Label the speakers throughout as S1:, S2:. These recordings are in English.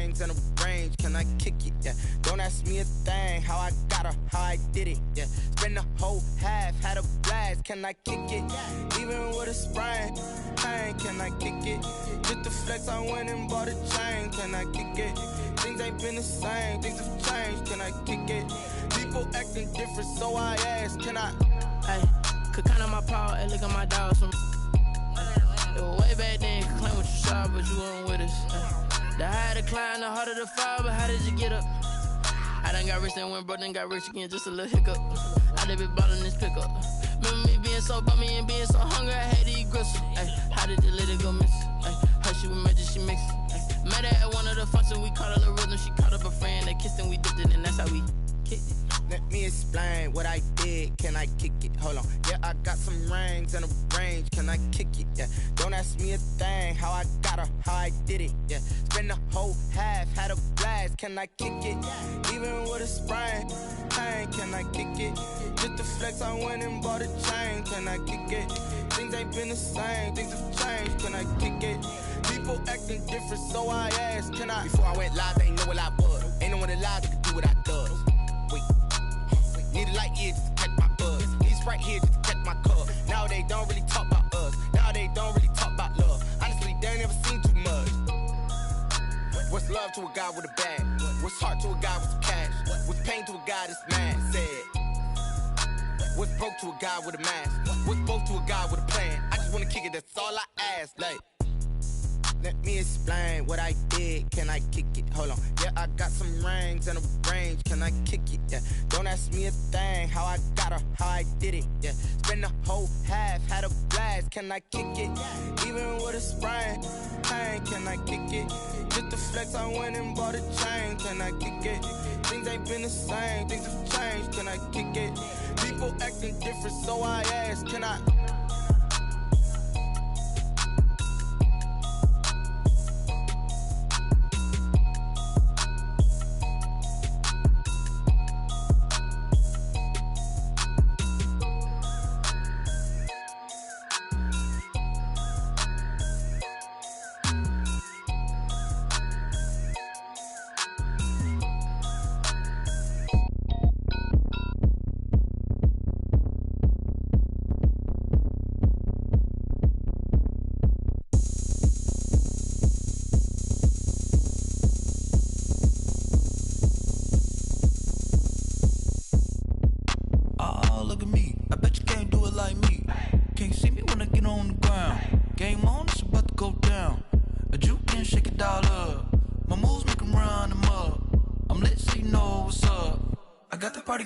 S1: rings in the range, can I kick it? Yeah, don't ask me a thing, how I got her, how I did it. Yeah, spend the whole half, had a blast, can I kick it? Even with a sprain, pain, can I kick it? Just the flex, I went and bought a chain, can I kick it? Things ain't been the same, things have changed, can I kick it? People acting different, so I ask, can I?
S2: Hey, could count on my power, and look at my dog. Some it was way back then, could claim what you saw, but you weren't with us. The higher the climb, the harder the fall, but how did you get up? I done got rich and went broke, then got rich again, just a little hiccup. I done been ballin' this pickup. Remember me being so bummy and being so hungry, I had to eat gristle. Ay, how did you let it go miss? Ay, her she was magic, she mixed. Met her at one of the functions, we caught a little rhythm. She caught up a friend, they kissed and we dipped it, and that's how we kicked it.
S1: Let me explain what I did, can I kick it? Hold on, yeah, I got some rings and a range, can I kick it? Yeah, don't ask me a thing, how I got her, how I did it. Yeah, spend the whole half, had a blast, can I kick it? Even with a sprain, pain, can I kick it? Just the flex, I went and bought a chain, can I kick it? Things ain't been the same, things have changed, can I kick it? People acting different, so I ask, can I? Before I went live, they ain't know what I was. Ain't no one alive that could do what I does. Wait, need a light here just to catch my buzz. He's right here just to catch my cup. Now they don't really talk about us. Now they don't really talk about love. Honestly, they ain't never seen too much. What's love to a guy with a bag? What's heart to a guy with some cash? What's pain to a guy that's mad? Said. What's broke to a guy with a mask? What's both to a guy with a plan? I just wanna kick it, that's all I ask. Like, let me explain what I did, can I kick it? Hold on, yeah, I got some rings and a range, can I kick it? Yeah, don't ask me a thing, how I got her, how I did it. Yeah, spend the whole half, had a blast, can I kick it? Even with a sprain, pain, can I kick it? Just the flex, I went and bought a chain, can I kick it? Things ain't been the same, things have changed, can I kick it? People acting different, so I ask, can I?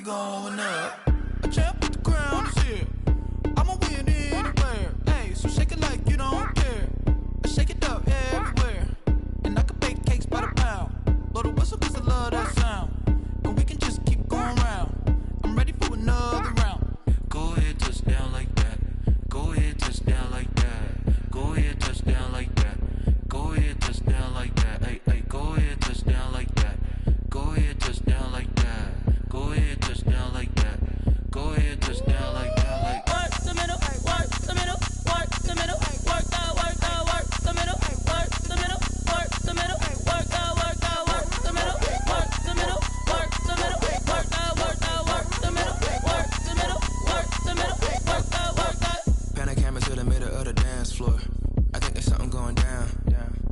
S3: Going up, a champ with the crown is here. I'ma win anywhere. Hey, so shake it like you don't care. I shake it up everywhere, and I can bake cakes by the pound. Blow the whistle 'cause I love that sound, and we can just keep going round. I'm ready for another round. Go ahead, touch down like that. Go ahead, touch down like that. Go ahead, touch down like that. Go ahead, touch down like that. Hey, hey, go ahead, touch down like that. Go ahead, touch down like that. Go ahead, touch down like that. Go ahead, touch down like that. Like
S2: work the middle, work the middle, work the middle, work the middle, work the middle, work the middle, work the middle, work the middle, work the middle, work the middle, work the middle, work the middle, work the.
S4: Pan a camera to the middle of the dance floor. I think there's something going down.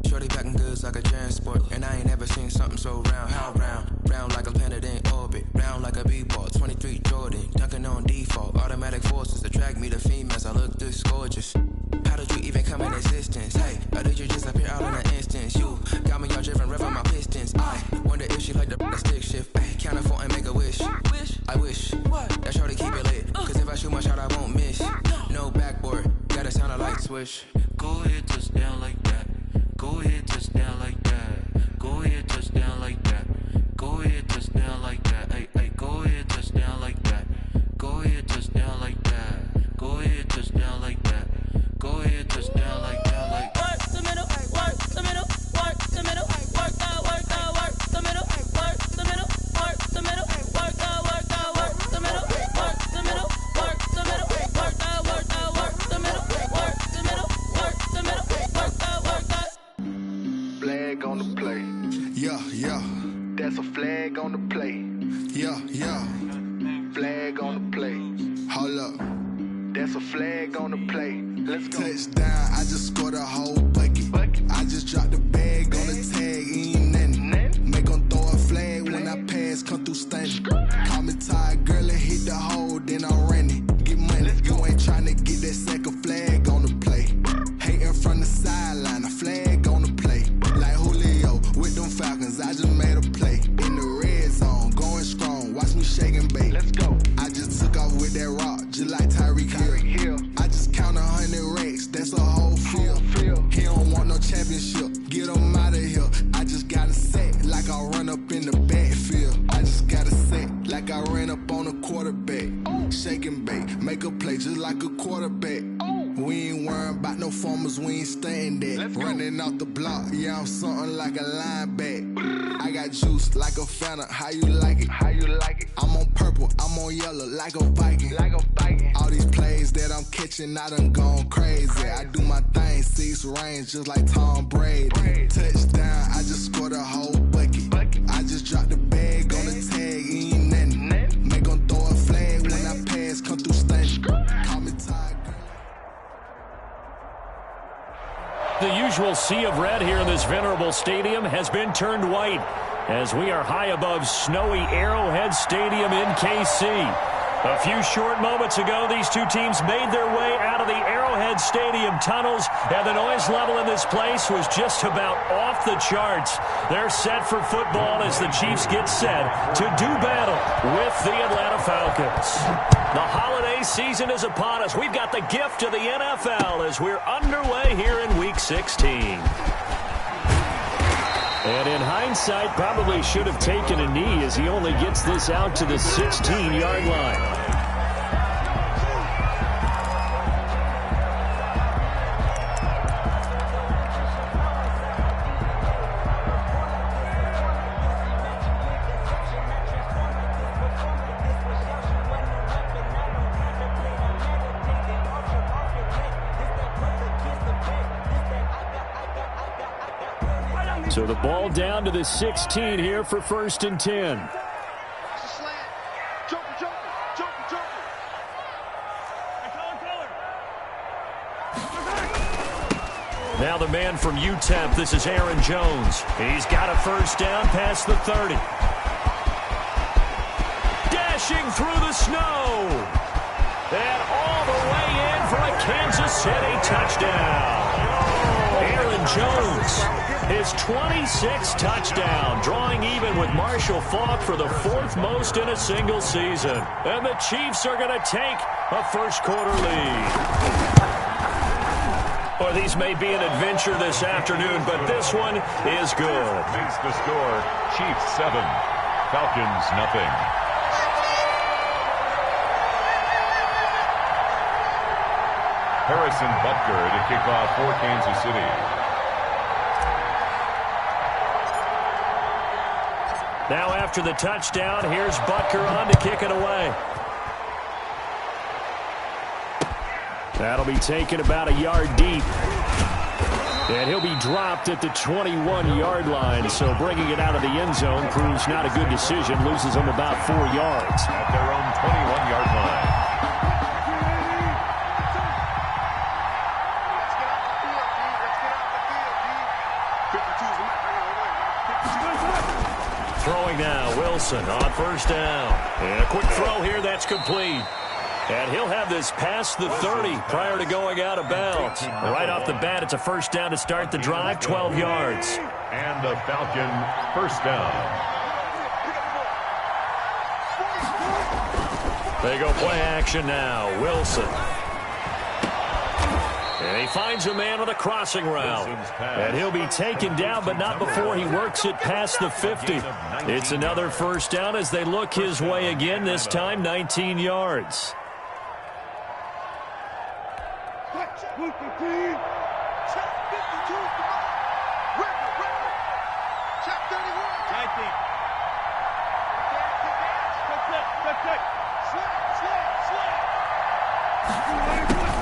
S4: Shorty packing goods like a transport, and I ain't never seen something so round. How round? Round like a planet in orbit, round like a b-ball. 23 Jordan, dunking on default. Automatic forces attract me to females. I look this gorgeous. How did you even come in existence? Hey, or did you just appear out in an instance? You got me all driven, revving my pistons. I wonder if she like the stick shift. Ay, count a 4 and make a wish. I wish that shorty keep it lit, 'cause if I shoot my shot, I won't miss. No backboard, gotta sound a light switch.
S3: Go ahead, touch down like that. Go ahead, touch down like that. Go ahead, touch down like that. Go ahead, touch down like that. Hey, hey, go ahead, touch down like that. Go ahead, touch down like that. Go ahead, touch down like that. Go ahead, touch down like that. Like
S2: work the middle, work the middle, work the middle, work the middle, work the middle, work the middle, work the middle, work the middle, work the middle, work the middle, work the middle, work the middle, work the middle, work the middle, work the.
S1: Black Yeah. That's a flag on the play. Yeah. Flag on the play. Hold up. That's a flag on the play. Let's go. Touchdown, I just scored a whole bucket. I just dropped the bag on the tag, ain't nothing. Make 'em throw a flag when I pass, come through stunning. Call me tired, girl, and hit the hole, then I'm running. Get money, you ain't tryna get that second flag on the play. Hating from the sideline, a flag on the play. Like Julio with them Falcons, I just made a play. In the red zone, going strong, watch me shake and bake. Let's go. I just took off with that rock, just like Tyreek Hill. I just count 100 racks, that's a whole field. He don't want no championship, get him out of here. I just gotta set like I run up in the backfield. I just gotta set like I ran up on a quarterback. Shake and bake, make a play just like a quarterback. We ain't worrying about no formers, we ain't staying there. Running off the block, yeah, I'm something like a linebacker. I got juice like a Fanta, how you like it? I'm on purple, I'm on yellow like a Viking. All these plays that I'm catching, I done gone crazy. I do my thing, 6 range just like Tom Brady. Touchdown, I just scored a whole bucket. I just dropped the bag on the tag, ain't nothing. Make 'em throw a flag when I pass, come through stunning. Call me tired.
S5: The usual sea of red here in this venerable stadium has been turned white as we are high above snowy Arrowhead Stadium in KC. A few short moments ago, these two teams made their way out of the Arrowhead Stadium tunnels, and the noise level in this place was just about off the charts. They're set for football as the Chiefs get set to do battle with the Atlanta Falcons. The holiday season is upon us. We've got the gift of the NFL as we're underway here in Week 16. And in hindsight, probably should have taken a knee as he only gets this out to the 16-yard line. So the ball down to the 16 here for 1st and 10. Now the man from UTEP, this is Aaron Jones. He's got a first down past the 30. Dashing through the snow. And all the way in for a Kansas City touchdown. Aaron Jones, his 26th touchdown, drawing even with Marshall Faulk for the 4th most in a single season. And the Chiefs are going to take a first-quarter lead. Well, these may be an adventure this afternoon, but this one is good.
S6: Makes the score, Chiefs 7, Falcons nothing. Harrison Butker to kick off for Kansas City.
S5: Now after the touchdown, here's Butker on to kick it away. That'll be taken about a yard deep. And he'll be dropped at the 21-yard line. So bringing it out of the end zone proves not a good decision. Loses them about 4 yards.
S6: At their own 21-yard line.
S5: Throwing now, Wilson on first down. And a quick throw here, that's complete. And he'll have this past the 30 prior to going out of bounds. Right off the bat, it's a first down to start the drive, 12 yards.
S6: And the Falcon first down.
S5: They go play action now, Wilson. And he finds a man with a crossing route. And he'll be taken down, but not before he works it past the 50. It's another first down as they look his way again, this time 19 yards.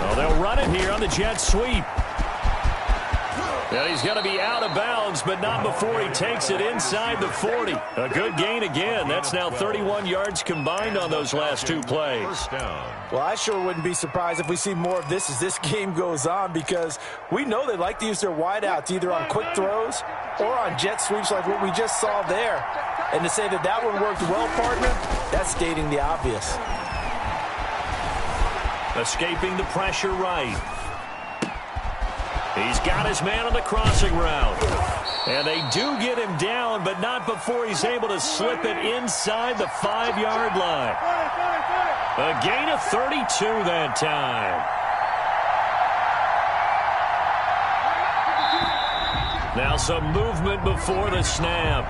S5: Well, they'll run it here on the jet sweep. And he's going to be out of bounds, but not before he takes it inside the 40. A good gain again. That's now 31 yards combined on those last two plays.
S7: Well, I sure wouldn't be surprised if we see more of this as this game goes on, because we know they like to use their wideouts either on quick throws or on jet sweeps like what we just saw there. And to say that that one worked well, partner, that's stating the obvious.
S5: Escaping the pressure right. He's got his man on the crossing route. And they do get him down, but not before he's able to slip it inside the 5-yard line. A gain of 32 that time. Now some movement before the snap.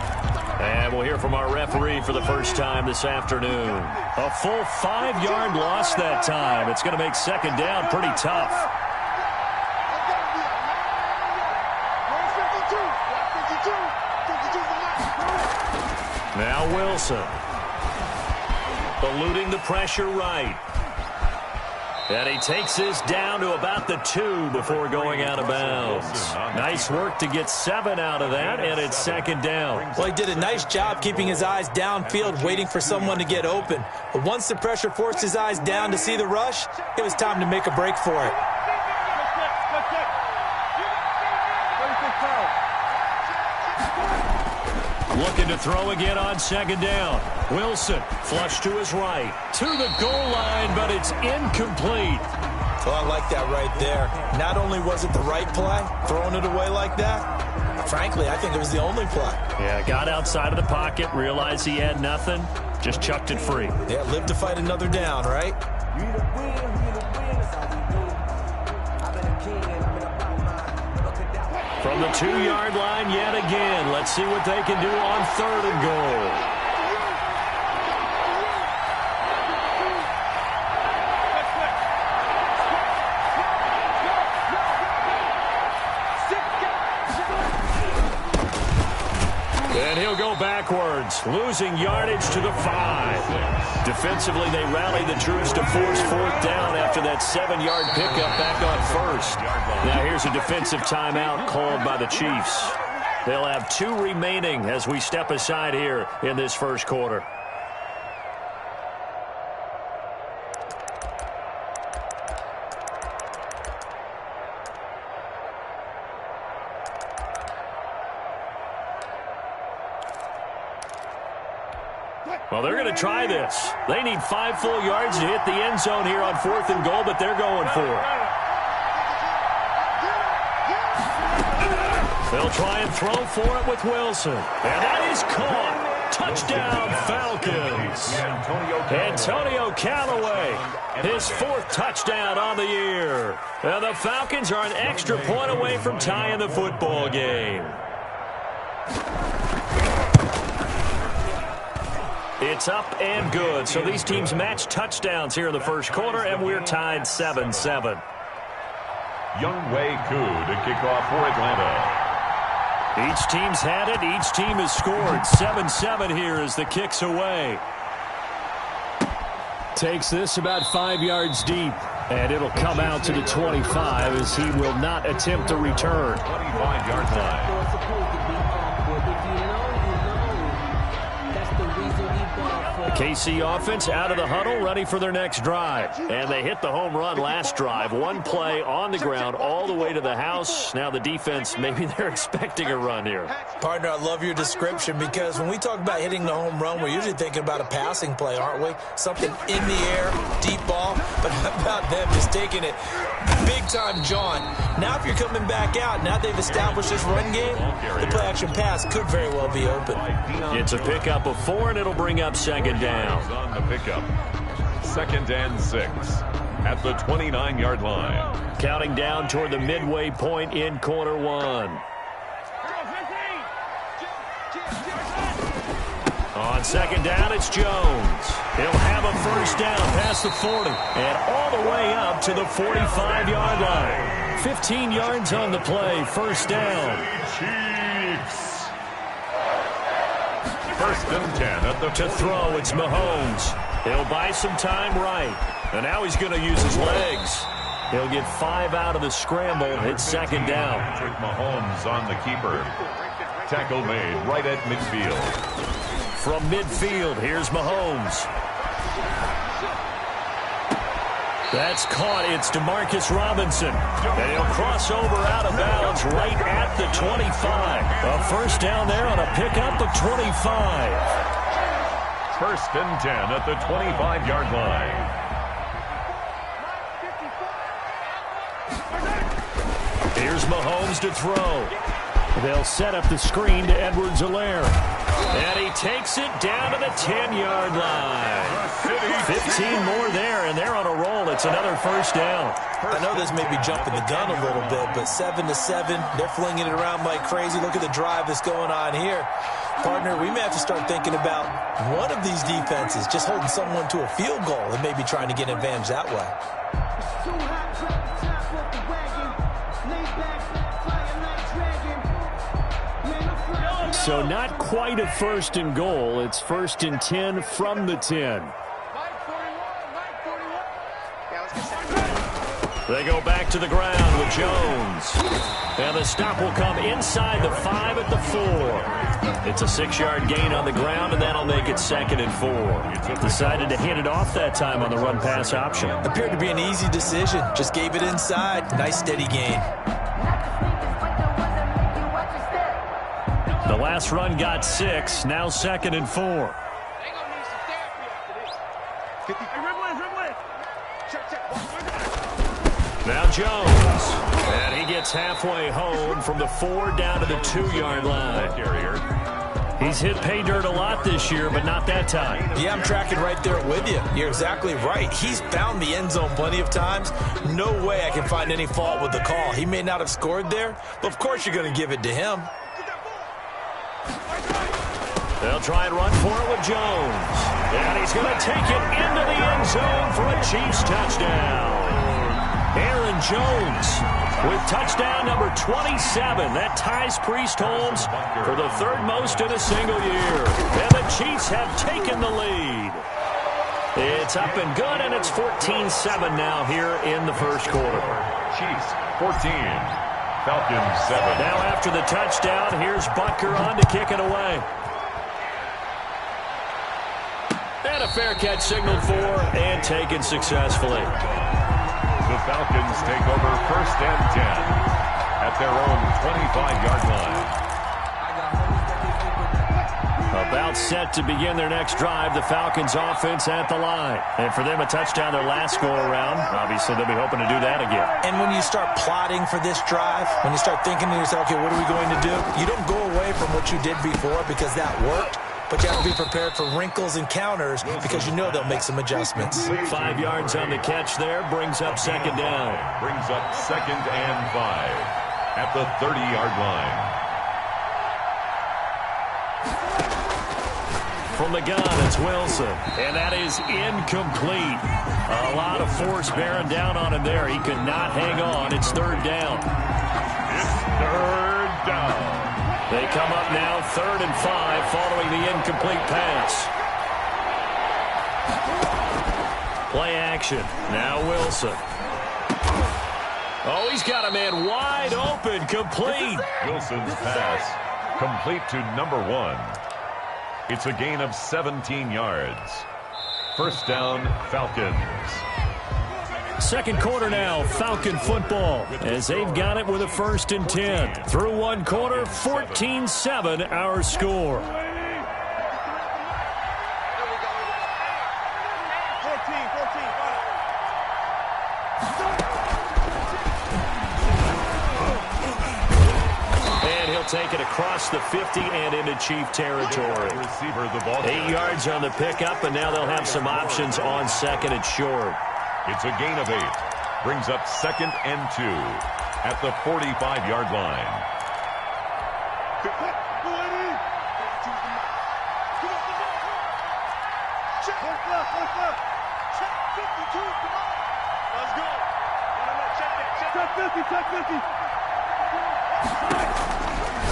S5: And we'll hear from our referee for the first time this afternoon. A full 5-yard loss that time. It's going to make second down pretty tough. Now Wilson. Eluding the pressure right. And he takes this down to about the 2 before going out of bounds. Nice work to get 7 out of that, and it's second down.
S7: Well, he did a nice job keeping his eyes downfield, waiting for someone to get open. But once the pressure forced his eyes down to see the rush, it was time to make a break for it.
S5: Looking to throw again on second down. Wilson, flush to his right. To the goal line, but it's incomplete.
S7: Well, I like that right there. Not only was it the right play, throwing it away like that, frankly, I think it was the only play.
S5: Yeah, got outside of the pocket, realized he had nothing, just chucked it free.
S7: Yeah, live to fight another down, right?
S5: From the 2-yard line yet again. Let's see what they can do on 3rd and goal. And he'll go backwards, losing yardage to the 5. Defensively, they rallied the troops to force 4th down after that 7-yard pickup back on 1st. Now here's a defensive timeout called by the Chiefs. They'll have 2 remaining as we step aside here in this first quarter. Well, they're going to try this. They need 5 full yards to hit the end zone here on 4th and goal, but they're going for it. They'll try and throw for it with Wilson. And that is caught. Touchdown, Falcons. Antonio Callaway, his 4th touchdown on the year. And the Falcons are an extra point away from tying the football game. It's up and good. So these teams match touchdowns here in the first quarter, and we're tied 7-7.
S6: Younghoe Koo to kick off for Atlanta.
S5: Each team's had it. Each team has scored. 7-7 here as the kick's away. Takes this about 5 yards deep, and it'll come out to the 25 as he will not attempt a return.
S6: 25-yard line.
S5: The KC offense out of the huddle, ready for their next drive. And they hit the home run last drive. 1 play on the ground all the way to the house. Now the defense, maybe they're expecting a run here.
S7: Partner, I love your description, because when we talk about hitting the home run, we're usually thinking about a passing play, aren't we? Something in the air, deep ball. But how about them just taking it big-time John? Now if you're coming back out, now they've established this run game, the play-action pass could very well be open.
S5: It's a pickup of 4, and it'll bring up second down.
S6: On the pickup. 2nd and 6 at the 29-yard line.
S5: Counting down toward the midway point in quarter 1. On second down, it's Jones. He'll have a first down past the 40 and all the way up to the 45-yard line. 15 yards on the play, first down.
S6: Chiefs. 1st and 10 at the
S5: To throw, it's Mahomes. He'll buy some time right. And now he's going to use his legs. He'll get 5 out of the scramble. It's second down.
S6: Patrick Mahomes on the keeper. Tackle made right at midfield.
S5: From midfield, here's Mahomes. That's caught. It's Demarcus Robinson. And he'll cross over out of bounds right at the 25. A first down there on a pickup of 25.
S6: First and 10 at the 25-yard line.
S5: Here's Mahomes to throw. They'll set up the screen to Edwards-Helaire. And he takes it down to the 10-yard line. 15 more there, and they're on a roll. It's another first down.
S7: I know this may be jumping the gun a little bit, but 7-7, they're flinging it around like crazy. Look at the drive that's going on here. Partner, we may have to start thinking about one of these defenses just holding someone to a field goal and maybe trying to get an advantage that way.
S5: So not quite a first and goal. It's first and 10 from the 10. They go back to the ground with Jones. And the stop will come inside the 5 at the 4. It's a 6-yard gain on the ground, and that'll make it second and 4. Decided to hand it off that time on the run-pass option.
S7: Appeared to be an easy decision. Just gave it inside. Nice steady gain.
S5: The last run got 6. Now second and 4. Now Jones. And he gets halfway home from the 4 down to the 2-yard line. He's hit pay dirt a lot this year, but not that time.
S7: Yeah, I'm tracking right there with you. You're exactly right. He's found the end zone plenty of times. No way I can find any fault with the call. He may not have scored there, but of course you're going to give it to him.
S5: They'll try and run for it with Jones. And he's going to take it into the end zone for a Chiefs touchdown. Aaron Jones with touchdown number 27. That ties Priest Holmes for the 3rd most in a single year. And the Chiefs have taken the lead. It's up and good, and it's 14-7 now here in the first quarter.
S6: Chiefs 14, Falcons 7.
S5: Now after the touchdown, here's Butker on to kick it away. And a fair catch signaled for and taken successfully.
S6: The Falcons take over first and 10 at their own 25-yard line.
S5: About set to begin their next drive, the Falcons offense at the line. And for them, a touchdown their last go-around. Obviously, they'll be hoping to do that again.
S7: And when you start plotting for this drive, when you start thinking to yourself, okay, what are we going to do? You don't go away from what you did before because that worked. But you have to be prepared for wrinkles and counters because you know they'll make some adjustments.
S5: 5 yards on the catch there brings up second down.
S6: Brings up second and 5 at the 30-yard line.
S5: From the gun, it's Wilson. And that is incomplete. A lot of force bearing down on him there. He could not hang on. It's 3rd down.
S6: It's 3rd down.
S5: They come up now 3rd and 5 following the incomplete pass. Play action. Now Wilson. Oh, he's got a man wide open. Complete.
S6: Wilson's pass complete to number 1. It's a gain of 17 yards. First down, Falcons.
S5: Second quarter now, Falcon football, as they've got it with a 1st and 10. Through one quarter, 14-7 our score. And he'll take it across the 50 and into Chief territory. 8 yards on the pickup, and now they'll have some options on 2nd and short.
S6: It's a gain of 8. Brings up 2nd and 2 at the 45-yard line.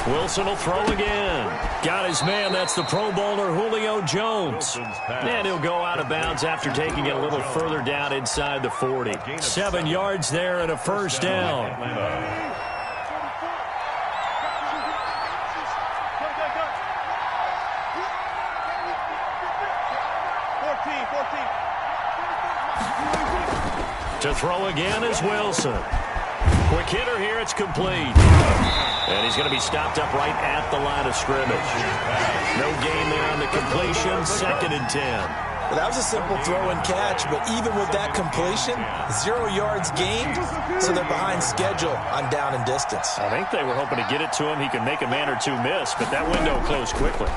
S5: Wilson will throw again. Got his man. That's the Pro Bowler Julio Jones. And he'll go out of bounds after taking it a little further down inside the 40. 7 yards there and a first down. To throw again is Wilson. Quick hitter here. It's complete. And he's going to be stopped up right at the line of scrimmage. No gain there on the completion. 2nd and 10.
S7: Well, that was a simple throw and catch, but even with that completion, 0 yards gained, so they're behind schedule on down and distance.
S5: I think they were hoping to get it to him. He could make a man or two miss, but that window closed quickly.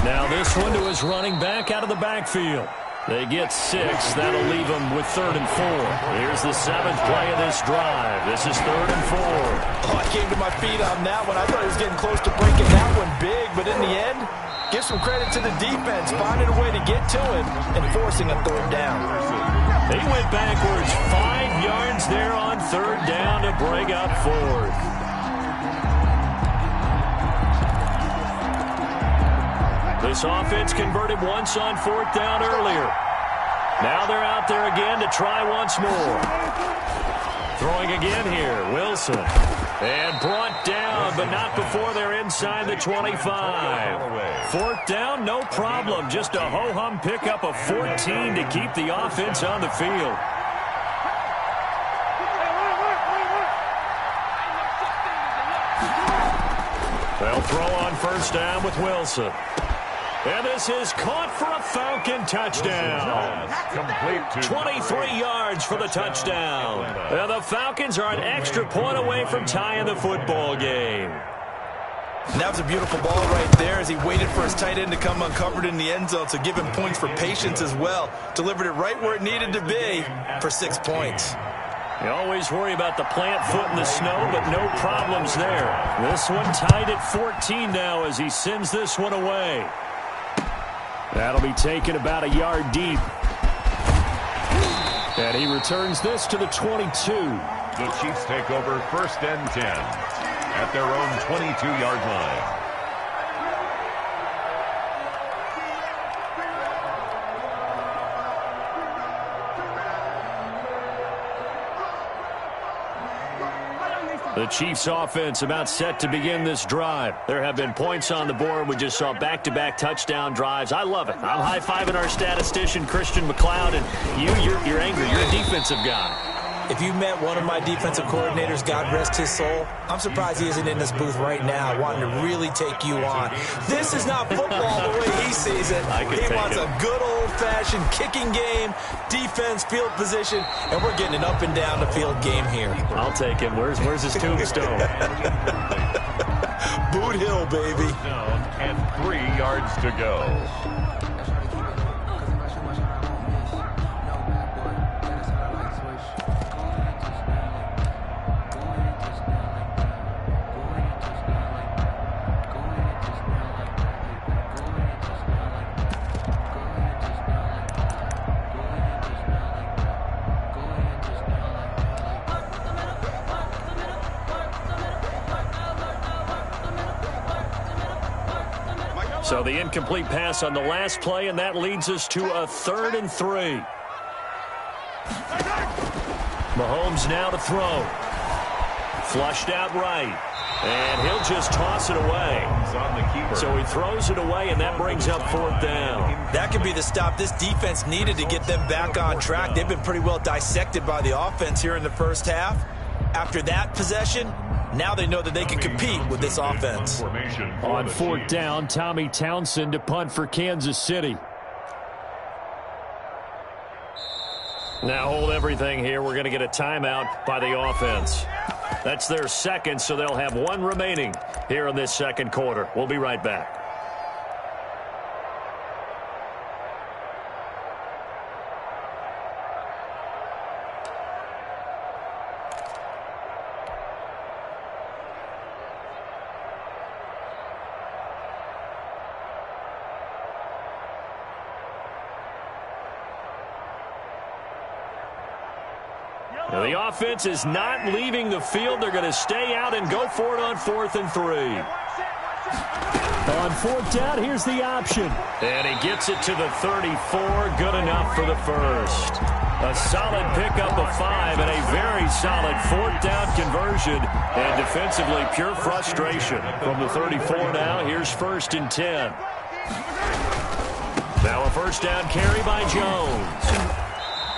S5: Now this one to his running back out of the backfield. They get 6. That'll leave them with 3rd and 4. Here's the 7th play of this drive. This is 3rd and 4.
S7: Oh, I came to my feet on that one. I thought he was getting close to breaking that one big, but in the end, give some credit to the defense, finding a way to get to it and forcing a 3rd down.
S5: He went backwards 5 yards there on 3rd down to bring up 4th. This offense converted once on 4th down earlier. Now they're out there again to try once more. Throwing again here, Wilson. And brought down, but not before they're inside the 25. 4th down, no problem. Just a ho-hum pickup of 14 to keep the offense on the field. They'll throw on 1st down with Wilson. And this is caught for a Falcon touchdown. 23 yards for the touchdown. And the Falcons are an extra point away from tying the football game.
S7: And that was a beautiful ball right there as he waited for his tight end to come uncovered in the end zone, so give him points for patience as well. Delivered it right where it needed to be for 6 points.
S5: You always worry about the plant foot in the snow, but no problems there. This one tied at 14 now as he sends this one away. That'll be taken about a yard deep. And he returns this to the 22.
S6: The Chiefs take over 1st and 10 at their own 22-yard line.
S5: The Chiefs offense about set to begin this drive. There have been points on the board. We just saw back-to-back touchdown drives. I love it. I'm high-fiving our statistician, Christian McLeod, and you're angry. You're a defensive guy.
S7: If you met one of my defensive coordinators, God rest his soul, I'm surprised he isn't in this booth right now wanting to really take you on. This is not football the way he sees it. He wants a good old-fashioned kicking game, defense, field position, and we're getting an up and down the field game here.
S5: I'll take him. Where's his tombstone?
S7: Boot Hill, baby.
S6: And 3 yards to go.
S5: So the incomplete pass on the last play, and that leads us to a 3rd and 3. Mahomes now to throw. Flushed out right. And he'll just toss it away. So he throws it away, and that brings up 4th down.
S7: That could be the stop this defense needed to get them back on track. They've been pretty well dissected by the offense here in the first half. After that possession, now they know that they can compete with this offense.
S5: On 4th down, Tommy Townsend to punt for Kansas City. Now hold everything here. We're going to get a timeout by the offense. That's their second, so they'll have one remaining here in this second quarter. We'll be right back. The offense is not leaving the field. They're going to stay out and go for it on 4th and 3.
S8: On 4th down, here's the option.
S5: And he gets it to the 34. Good enough for the first. A solid pickup of 5 and a very solid 4th down conversion. And defensively, pure frustration. From the 34 now, here's 1st and 10. Now a first down carry by Jones.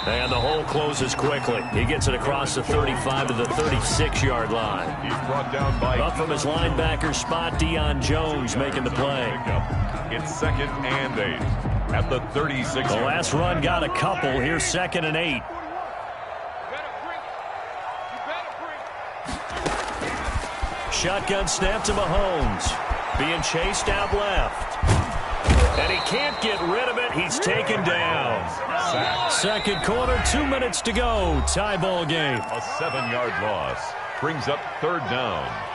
S5: And the hole closes quickly. He gets it across the 35 to the 36-yard line.
S6: He's brought down by...
S5: Up from his linebacker spot, Deion Jones making the play.
S6: It's 2nd and 8 at the 36.
S5: The last run got a couple. Here's 2nd and 8. Shotgun snap to Mahomes. Being chased out left. And he can't get rid of it. He's taken down. Second quarter, 2 minutes to go. Tie ball game.
S6: A 7-yard loss brings up 3rd down.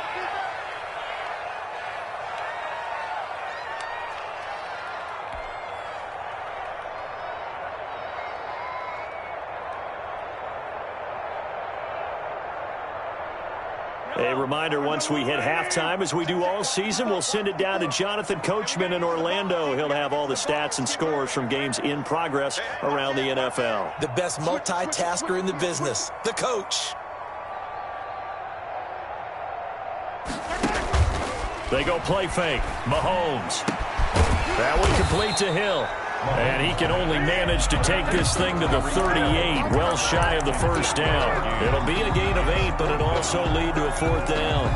S5: A reminder, once we hit halftime, as we do all season, we'll send it down to Jonathan Coachman in Orlando. He'll have all the stats and scores from games in progress around the NFL.
S7: The best multitasker in the business, the coach.
S5: They go play fake. Mahomes. That one complete to Hill. And he can only manage to take this thing to the 38, well shy of the first down. It'll be a gain of 8, but it'll also lead to a 4th down.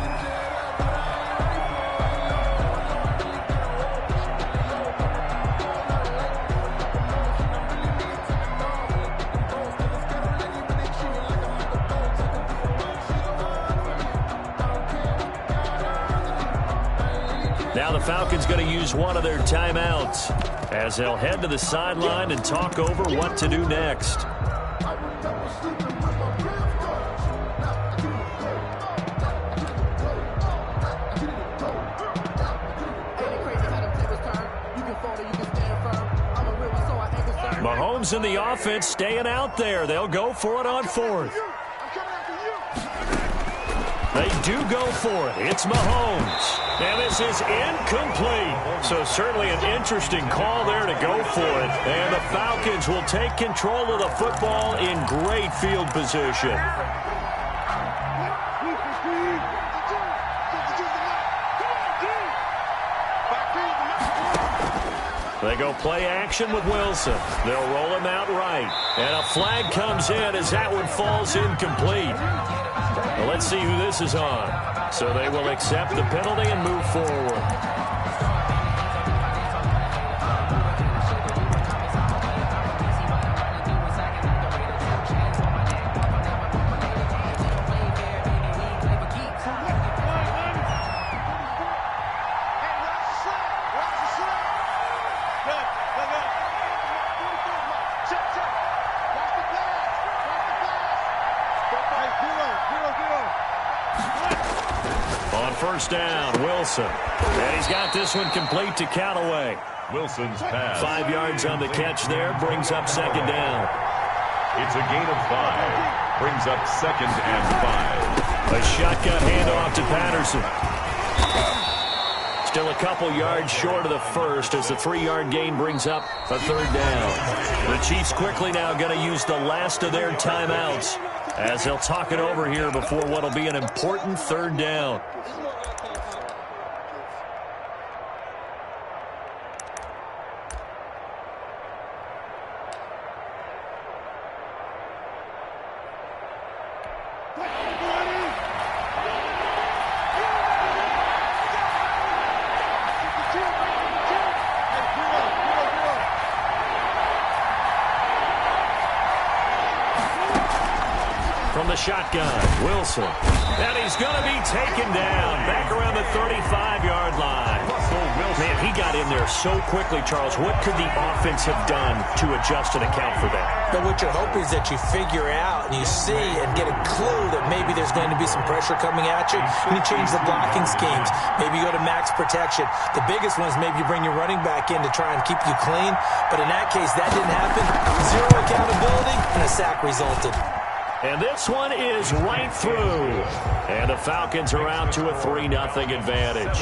S5: Now the Falcons going to use one of their timeouts as they'll head to the sideline and talk over what to do next. Mahomes and the offense staying out there. They'll go for it on 4th. They do go for it. It's Mahomes. And this is incomplete. So certainly an interesting call there to go for it. And the Falcons will take control of the football in great field position. They go play action with Wilson. They'll roll him out right. And a flag comes in as that one falls incomplete. Well, let's see who this is on. So they will accept the penalty and move forward. First down, Wilson. And he's got this one complete to Callaway.
S6: Wilson's pass.
S5: 5 yards on the catch there, brings up 2nd down.
S6: It's a gain of 5, brings up 2nd and 5.
S5: A shotgun handoff to Patterson. Still a couple yards short of the first as the 3-yard gain brings up a 3rd down. The Chiefs quickly now going to use the last of their timeouts as they'll talk it over here before what will be an important 3rd down. From the shotgun, Wilson. And he's going to be taken down back around the 35-yard line. Man, he got in there so quickly, Charles. What could the offense have done to adjust and account for that?
S7: But what you're hoping is that you figure out and you see and get a clue that maybe there's going to be some pressure coming at you. And you change the blocking schemes. Maybe you go to max protection. The biggest one is maybe you bring your running back in to try and keep you clean. But in that case, that didn't happen. Zero accountability, and a sack resulted.
S5: And this one is right through. And the Falcons are out to a 3-0 advantage.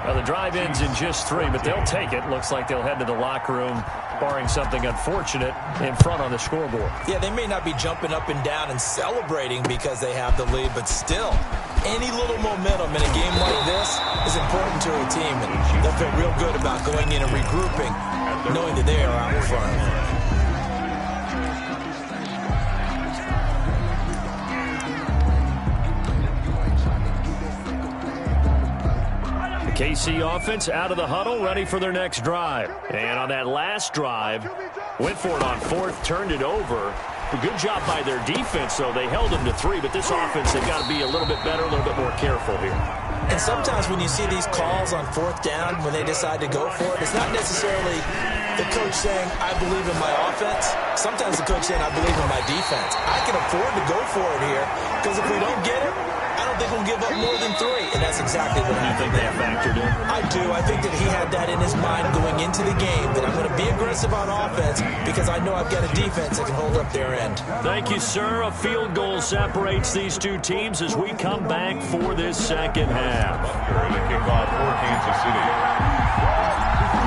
S5: Well, the drive ends in just 3, but they'll take it. Looks like they'll head to the locker room, barring something unfortunate, in front on the scoreboard.
S7: Yeah, they may not be jumping up and down and celebrating because they have the lead, but still, any little momentum in a game like this is important to a team, and they'll feel real good about going in and regrouping, knowing that they are out in front.
S5: KC offense out of the huddle, ready for their next drive. And on that last drive, went for it on 4th, turned it over. A good job by their defense, though. They held them to 3, but this offense, they've got to be a little bit better, a little bit more careful here.
S7: And sometimes when you see these calls on 4th down, when they decide to go for it, it's not necessarily the coach saying, I believe in my offense. Sometimes the coach saying, I believe in my defense. I can afford to go for it here, because if we don't get it, I don't think we'll give up more than 3, and that's exactly what happened.
S5: You think that factored in?
S7: I do. I think that he had that in his mind going into the game, that I'm going to be aggressive on offense because I know I've got a defense that can hold up their end.
S5: Thank you, sir. A field goal separates these two teams as we come back for this second half.
S6: The kickoff for Kansas City.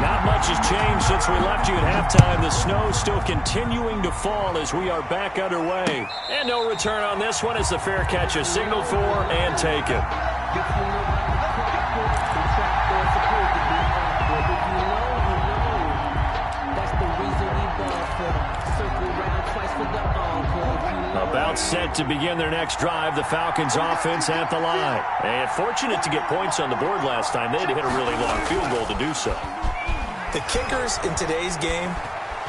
S5: Not much has changed since we left you at halftime. The snow still continuing to fall as we are back underway. And no return on this one as the fair catch is signaled for and taken. About set to begin their next drive, the Falcons offense at the line. And fortunate to get points on the board last time. They had to hit a really long field goal to do so.
S7: The kickers in today's game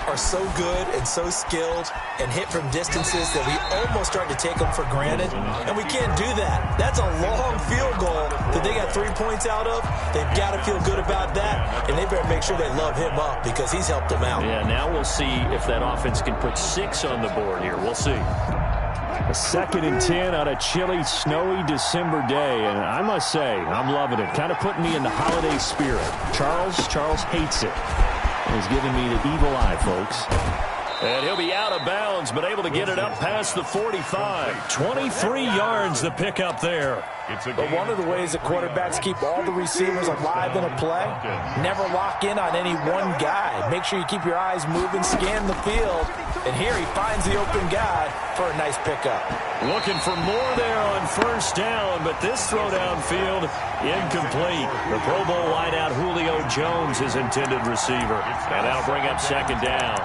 S7: are so good and so skilled and hit from distances that we almost start to take them for granted, and we can't do that. That's a long field goal that they got 3 points out of. They've got to feel good about that, and they better make sure they love him up because he's helped them out.
S5: Yeah, now we'll see if that offense can put 6 on the board here. We'll see. A 2nd and 10 on a chilly, snowy December day, and I must say, I'm loving it. Kind of putting me in the holiday spirit. Charles hates it. He's giving me the evil eye, folks. And he'll be out of bounds, but able to get it up past the 45. 23 yards the pickup there.
S7: But one of the ways that quarterbacks keep all the receivers alive in a play, never lock in on any one guy. Make sure you keep your eyes moving, scan the field, and here he finds the open guy for a nice pickup.
S5: Looking for more there on 1st down, but this throw downfield incomplete. The Pro Bowl wideout Julio Jones, his intended receiver. And that'll bring up 2nd down.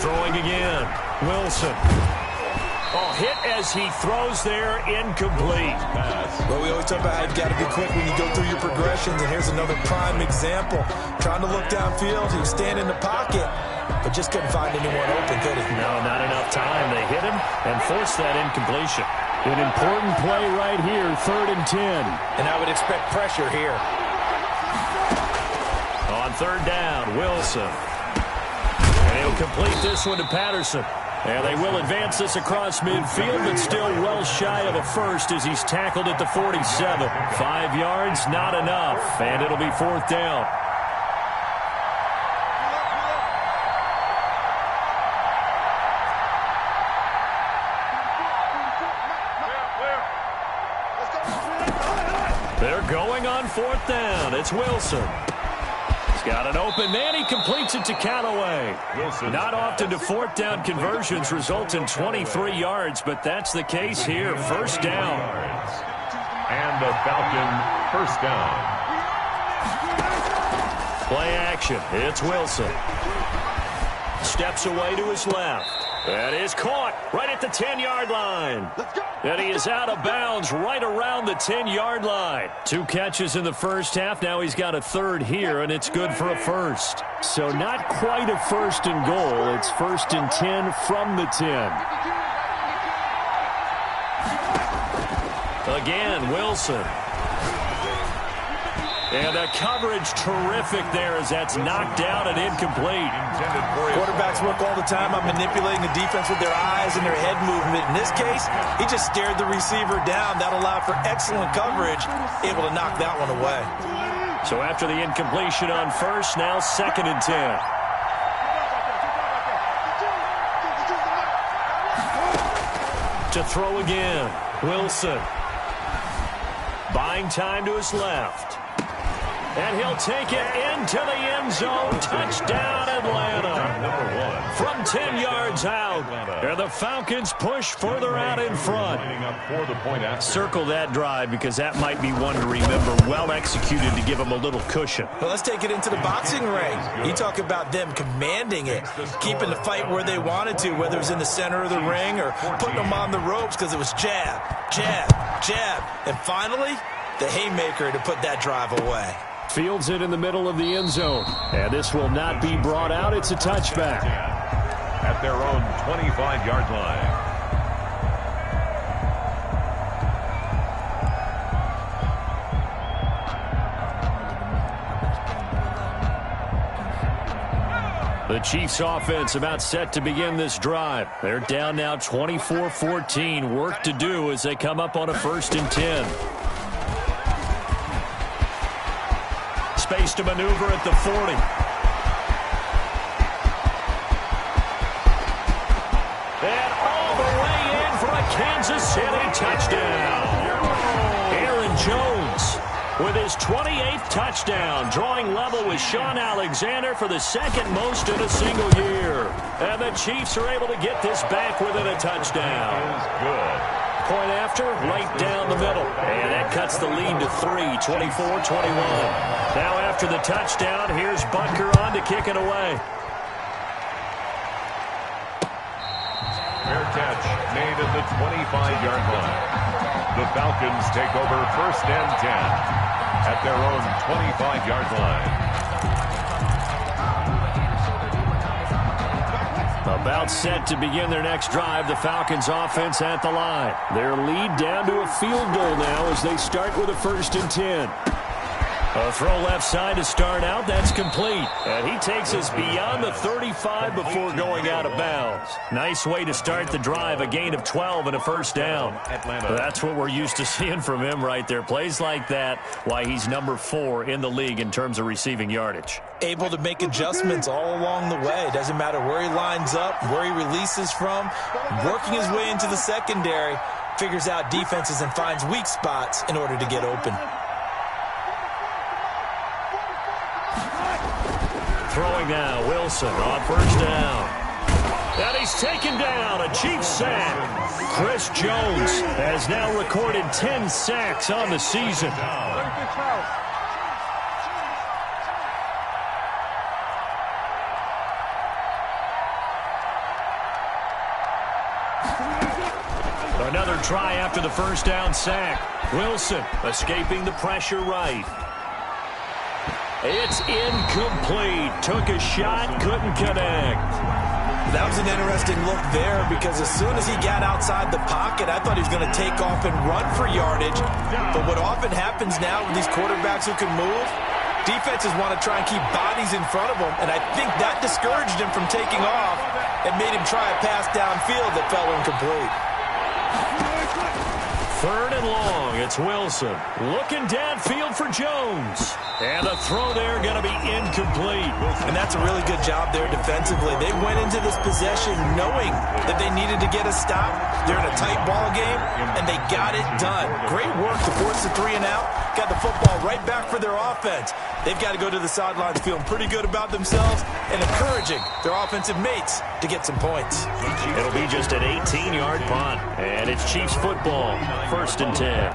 S5: Throwing again. Wilson. Oh, hit as he throws there, incomplete.
S7: Well, we always talk about how you've got to be quick when you go through your progressions, and here's another prime example. Trying to look downfield, he was standing in the pocket, but just couldn't find anyone open, could he?
S5: No, not enough time. They hit him and forced that incompletion. An important play right here, 3rd and 10.
S7: And I would expect pressure here.
S5: On 3rd down, Wilson. And he'll complete this one to Patterson. And they will advance this across midfield, but still well shy of a first as he's tackled at the 47. 5 yards, not enough, and it'll be 4th down. They're going on 4th down. It's Wilson. He's got an open man. He completes it to Callaway. Not often do 4th down conversions result in 23 yards, but that's the case here. 1st down.
S6: And the Falcon 1st down.
S5: Play action. It's Wilson. Steps away to his left. That is caught right at the 10-yard line. And he is out of bounds right around the 10-yard line. 2 catches in the first half. Now he's got a 3rd here, and it's good for a 1st. So not quite a 1st and goal. It's 1st and 10 from the 10. Again, Wilson. And the coverage terrific there as that's knocked down and incomplete.
S7: Quarterbacks work all the time on manipulating the defense with their eyes and their head movement. In this case, he just stared the receiver down. That allowed for excellent coverage, able to knock that one away.
S5: So after the incompletion on first, now 2nd and 10. To throw again, Wilson. Buying time to his left. And he'll take it into the end zone. Touchdown, Atlanta. From 10 yards out. And the Falcons push further out in front. Circle that drive because that might be one to remember. Well executed to give them a little cushion.
S7: Well, let's take it into the boxing ring. You talk about them commanding it, keeping the fight where they wanted to, whether it was in the center of the ring or putting them on the ropes because it was jab, jab, jab. And finally, the haymaker to put that drive away.
S5: Fields it in the middle of the end zone. And this will not be brought out. It's a touchback.
S6: At their own 25-yard line.
S5: The Chiefs offense about set to begin this drive. They're down now 24-14. Work to do as they come up on a 1st and 10. Space to maneuver at the 40. And all the way in for a Kansas City touchdown. Aaron Jones with his 28th touchdown, drawing level with Sean Alexander for the 2nd most in a single year. And the Chiefs are able to get this back within a touchdown.
S6: Good.
S5: Point after, right down the middle. And that cuts the lead to 3, 24-21. Now after the touchdown, here's Butker on to kick it away.
S6: Fair catch made at the 25-yard line. The Falcons take over 1st and 10 at their own 25-yard line.
S5: About set to begin their next drive, the Falcons offense at the line. Their lead down to a field goal now as they start with a 1st and 10. A throw left side to start out. That's complete. And he takes us beyond the 35 before going out of bounds. Nice way to start the drive. A gain of 12 and a 1st down. That's what we're used to seeing from him right there. Plays like that, why he's number 4 in the league in terms of receiving yardage.
S7: Able to make adjustments all along the way. Doesn't matter where he lines up, where he releases from. Working his way into the secondary. Figures out defenses and finds weak spots in order to get open.
S5: Throwing now, Wilson on 1st down. And he's taken down, a Chiefs sack. Chris Jones has now recorded 10 sacks on the season. Another try after the 1st down sack. Wilson escaping the pressure right. It's incomplete. Took a shot, couldn't connect.
S7: That was an interesting look there because as soon as he got outside the pocket, I thought he was going to take off and run for yardage. But what often happens now with these quarterbacks who can move, defenses want to try and keep bodies in front of them, and I think that discouraged him from taking off and made him try a pass downfield that fell incomplete.
S5: 3rd and long, it's Wilson. Looking downfield for Jones. And the throw there going to be incomplete.
S7: And that's a really good job there defensively. They went into this possession knowing that they needed to get a stop. They're in a tight ball game, and they got it done. Great work to force the 3 and out. Got the football right back for their offense. They've got to go to the sidelines feeling pretty good about themselves and encouraging their offensive mates to get some points.
S5: It'll be just an 18-yard punt. And it's Chiefs football, 1st and 10.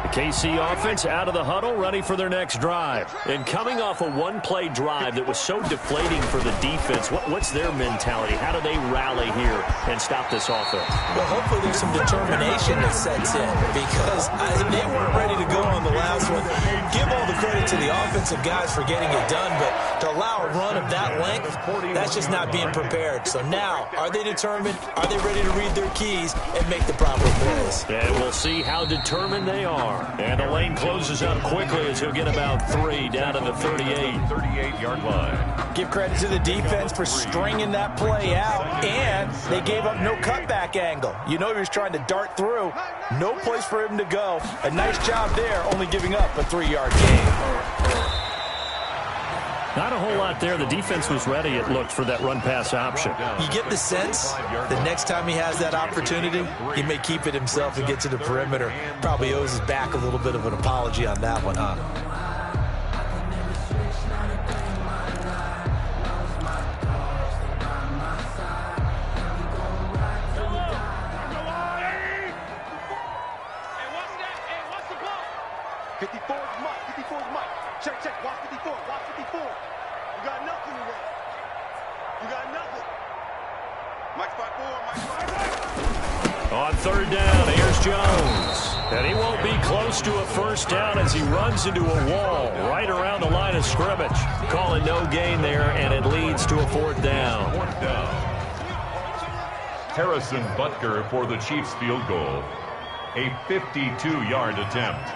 S5: The KC offense out of the huddle, ready for their next drive. And coming off a one-play drive that was so deflating for the defense, what's their mentality? How do they rally here and stop this offense?
S7: Well, hopefully there's some determination that sets in because they weren't ready to go on the last one. Give all the credit to the offensive guys for getting it done, but to allow a run of that length, that's just not being prepared. So now, are they determined? Are they ready to read their keys and make the proper plays?
S5: And we'll see how determined they are. And the lane closes up quickly as he'll get about 3 down to the 38-yard line.
S7: Give credit to the defense for stringing that play out, and they gave up no cutback angle. You know he was trying to dart through. No place for him to go. A nice job there, only giving up a 3-yard gain.
S5: Not a whole lot there. The defense was ready, it looked, for that run-pass option.
S7: You get the sense the next time he has that opportunity, he may keep it himself and get to the perimeter. Probably owes his back a little bit of an apology on that one, huh?
S5: On third down, here's Jones. And he won't be close to a first down as he runs into a wall right around the line of scrimmage. Calling no gain there, and it leads to a fourth down.
S6: Harrison Butker for the Chiefs field goal. A 52-yard attempt.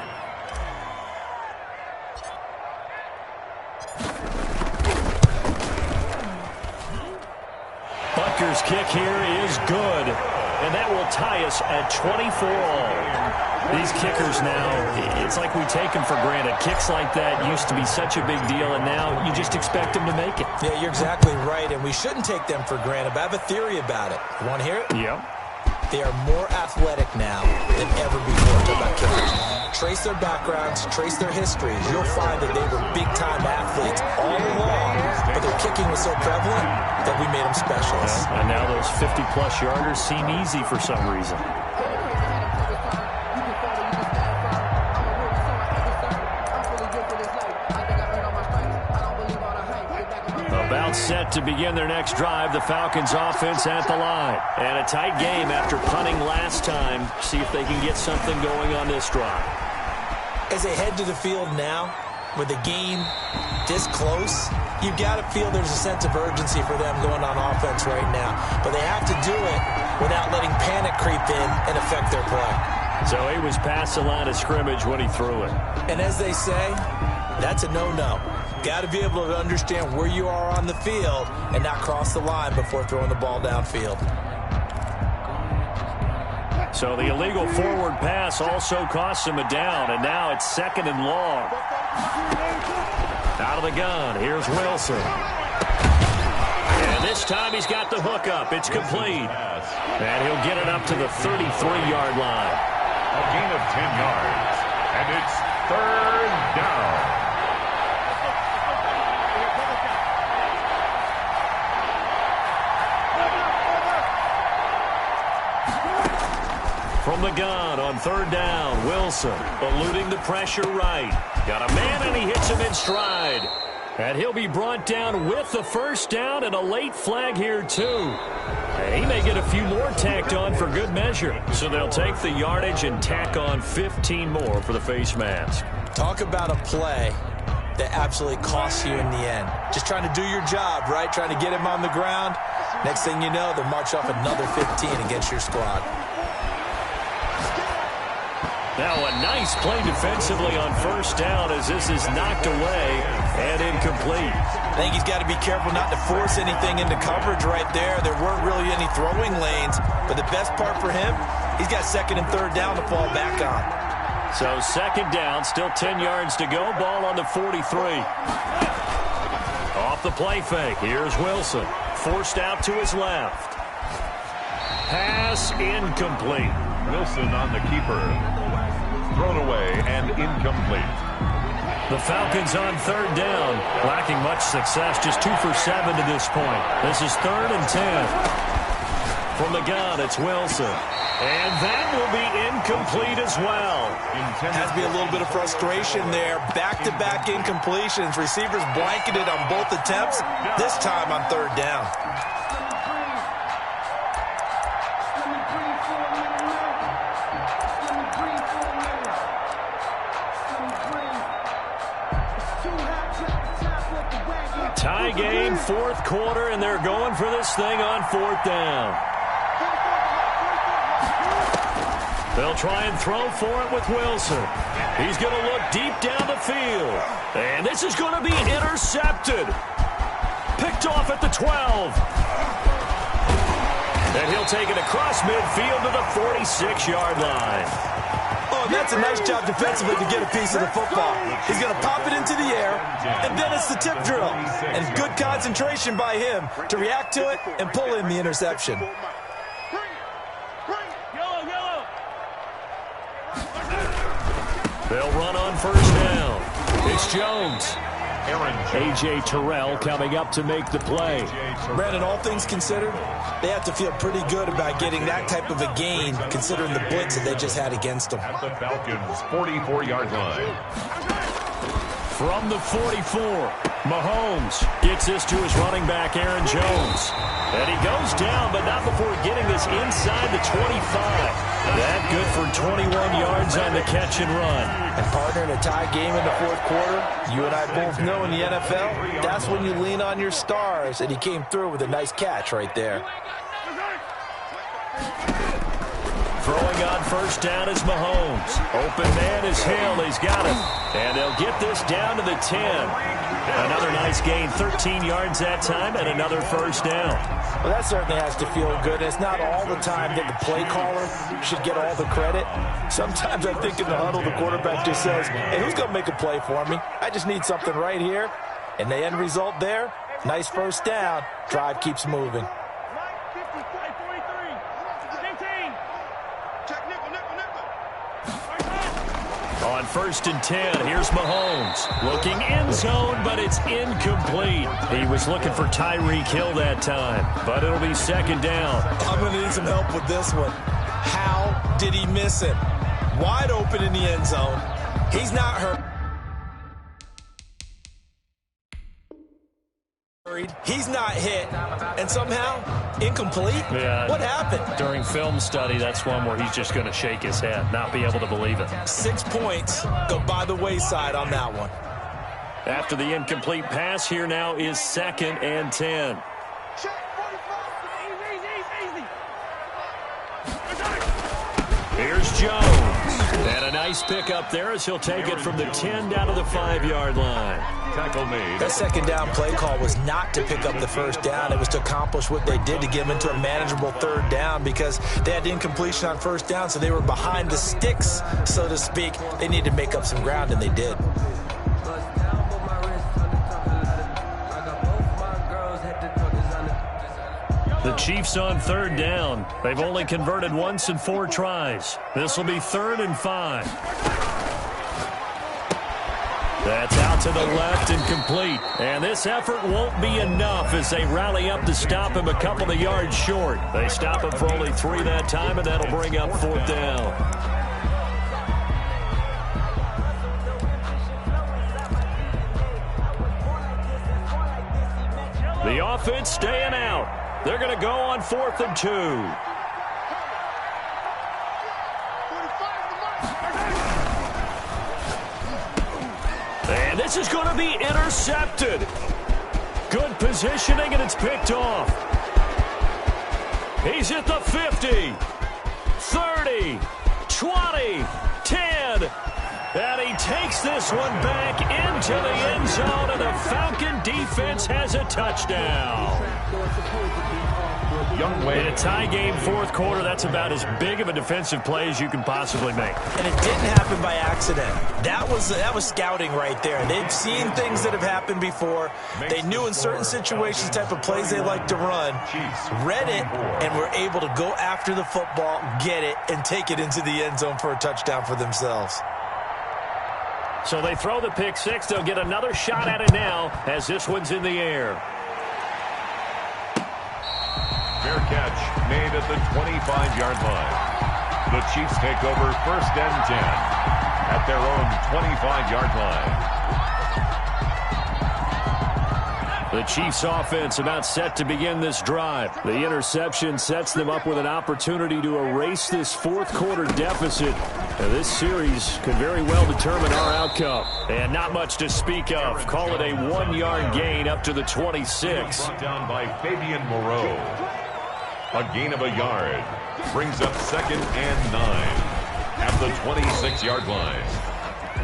S5: Butker's kick here is good, and that will tie us at 24 all. These kickers now, it's like we take them for granted. Kicks like that used to be such a big deal, and now you just expect them to make it.
S7: Yeah, you're exactly right, and we shouldn't take them for granted. But I have a theory about it. You want to hear it?
S5: Yep.
S7: They are more athletic now than ever before. Talk about kickers. Trace their backgrounds, trace their histories. You'll find that they were big-time athletes all along, but their kicking was so prevalent that we made them specialists.
S5: And now those 50-plus yarders seem easy for some reason. About set to begin their next drive, the Falcons offense at the line. And a tight game after punting last time. See if they can get something going on this drive.
S7: As they head to the field now, with the game this close, you've got to feel there's a sense of urgency for them going on offense right now. But they have to do it without letting panic creep in and affect their play.
S5: So he was past the line of scrimmage when he threw it.
S7: And as they say, that's a no-no. Got to be able to understand where you are on the field and not cross the line before throwing the ball downfield.
S5: So the illegal forward pass also costs him a down, and now it's 2nd and long. Out of the gun, here's Wilson. And this time he's got the hook up. It's complete. And he'll get it up to the 33-yard line.
S6: A gain of 10 yards. And it's 3rd down.
S5: From the gun on 3rd down, Wilson eluding the pressure right. Got a man, and he hits him in stride. And he'll be brought down with the first down and a late flag here, too. And he may get a few more tacked on for good measure. So they'll take the yardage and tack on 15 more for the face mask.
S7: Talk about a play that absolutely costs you in the end. Just trying to do your job, right? Trying to get him on the ground. Next thing you know, they'll march off another 15 against your squad.
S5: Now a nice play defensively on first down as this is knocked away and incomplete.
S7: I think he's got to be careful not to force anything into coverage right there. There weren't really any throwing lanes, but the best part for him, he's got 2nd and 3rd down to fall back on.
S5: So 2nd down, still 10 yards to go. Ball on the 43. Off the play fake, here's Wilson. Forced out to his left. Pass incomplete.
S6: Wilson on the keeper. Thrown away and incomplete.
S5: The Falcons on 3rd down. Lacking much success, just 2 for 7 to this point. This is 3rd and 10. From the gun, it's Wilson. And that will be incomplete as well.
S7: Has to be a little bit of frustration there. Back-to-back incompletions. Receivers blanketed on both attempts. This time on 3rd down.
S5: Tie game, fourth quarter, and they're going for this thing on fourth down. They'll try and throw for it with Wilson. He's going to look deep down the field. And this is going to be intercepted. Picked off at the 12. And he'll take it across midfield to the 46-yard line.
S7: Oh, that's a nice job defensively to get a piece of the football. He's going to pop it into the air, and then it's the tip drill. And good concentration by him to react to it and pull in the interception.
S5: They'll run on first down. It's Jones. A.J. Terrell coming up to make the play.
S7: Brandon, all things considered, they have to feel pretty good about getting that type of a gain, considering the blitz that they just had against them.
S6: At the Falcons' 44-yard line.
S5: From the 44, Mahomes gets this to his running back, Aaron Jones. And he goes down, but not before getting this inside the 25. That good for 21 yards on the catch and run.
S7: And partner, in a tie game in the fourth quarter, you and I both know in the NFL, that's when you lean on your stars, and he came through with a nice catch right there.
S5: Throwing on first down is Mahomes. Open man is Hill. He's got it. And they'll get this down to the 10. Another nice gain, 13 yards that time, and another first down.
S7: Well, that certainly has to feel good. It's not all the time that the play caller should get all the credit. Sometimes I think in the huddle, the quarterback just says, hey, who's going to make a play for me? I just need something right here. And the end result there, nice first down. Drive keeps moving.
S5: On first and 10, here's Mahomes. Looking end zone, but it's incomplete. He was looking for Tyreek Hill that time, but it'll be second down.
S7: I'm going to need some help with this one. How did he miss him? Wide open in the end zone. He's not hurt. He's not hit, and somehow incomplete?
S5: Yeah.
S7: What happened?
S5: During film study, that's one where he's just going to shake his head, not be able to believe it.
S7: 6 points go by the wayside on that one.
S5: After the incomplete pass, here now is second and 10. Here's Jones. And a nice pickup there as he'll take it from the 10 down to the 5-yard line.
S6: Tackle made.
S7: That second down play call was not to pick up the first down. It was to accomplish what they did to get them into a manageable third down because they had incompletion on first down, so they were behind the sticks, so to speak. They needed to make up some ground, and they did.
S5: The Chiefs on third down. They've only converted once in 4 tries. This will be 3rd and 5. That's out to the left and complete. And this effort won't be enough as they rally up to stop him a couple of yards short. They stop him for only 3 that time, and that'll bring up 4th down. The offense staying out. They're going to go on 4th and 2. And this is going to be intercepted. Good positioning, and it's picked off. He's at the 50, 30, 20, 10. And he takes this one back into the end zone, and the Falcon defense has a touchdown. In a tie game, 4th quarter, that's about as big of a defensive play as you can possibly make.
S7: And it didn't happen by accident. That was scouting right there. They've seen things that have happened before. They knew in certain situations type of plays they like to run, read it, and were able to go after the football, get it, and take it into the end zone for a touchdown for themselves.
S5: So they throw the pick 6. They'll get another shot at it now as this one's in the air.
S6: Fair catch made at the 25-yard line. The Chiefs take over 1st and 10 at their own 25-yard line.
S5: The Chiefs offense about set to begin this drive. The interception sets them up with an opportunity to erase this 4th quarter deficit Now, this series could very well determine our outcome. And not much to speak of. Call it a 1-yard gain up to the 26.
S6: Brought down by Fabian Moreau. A gain of a yard brings up 2nd and 9 at the 26-yard line.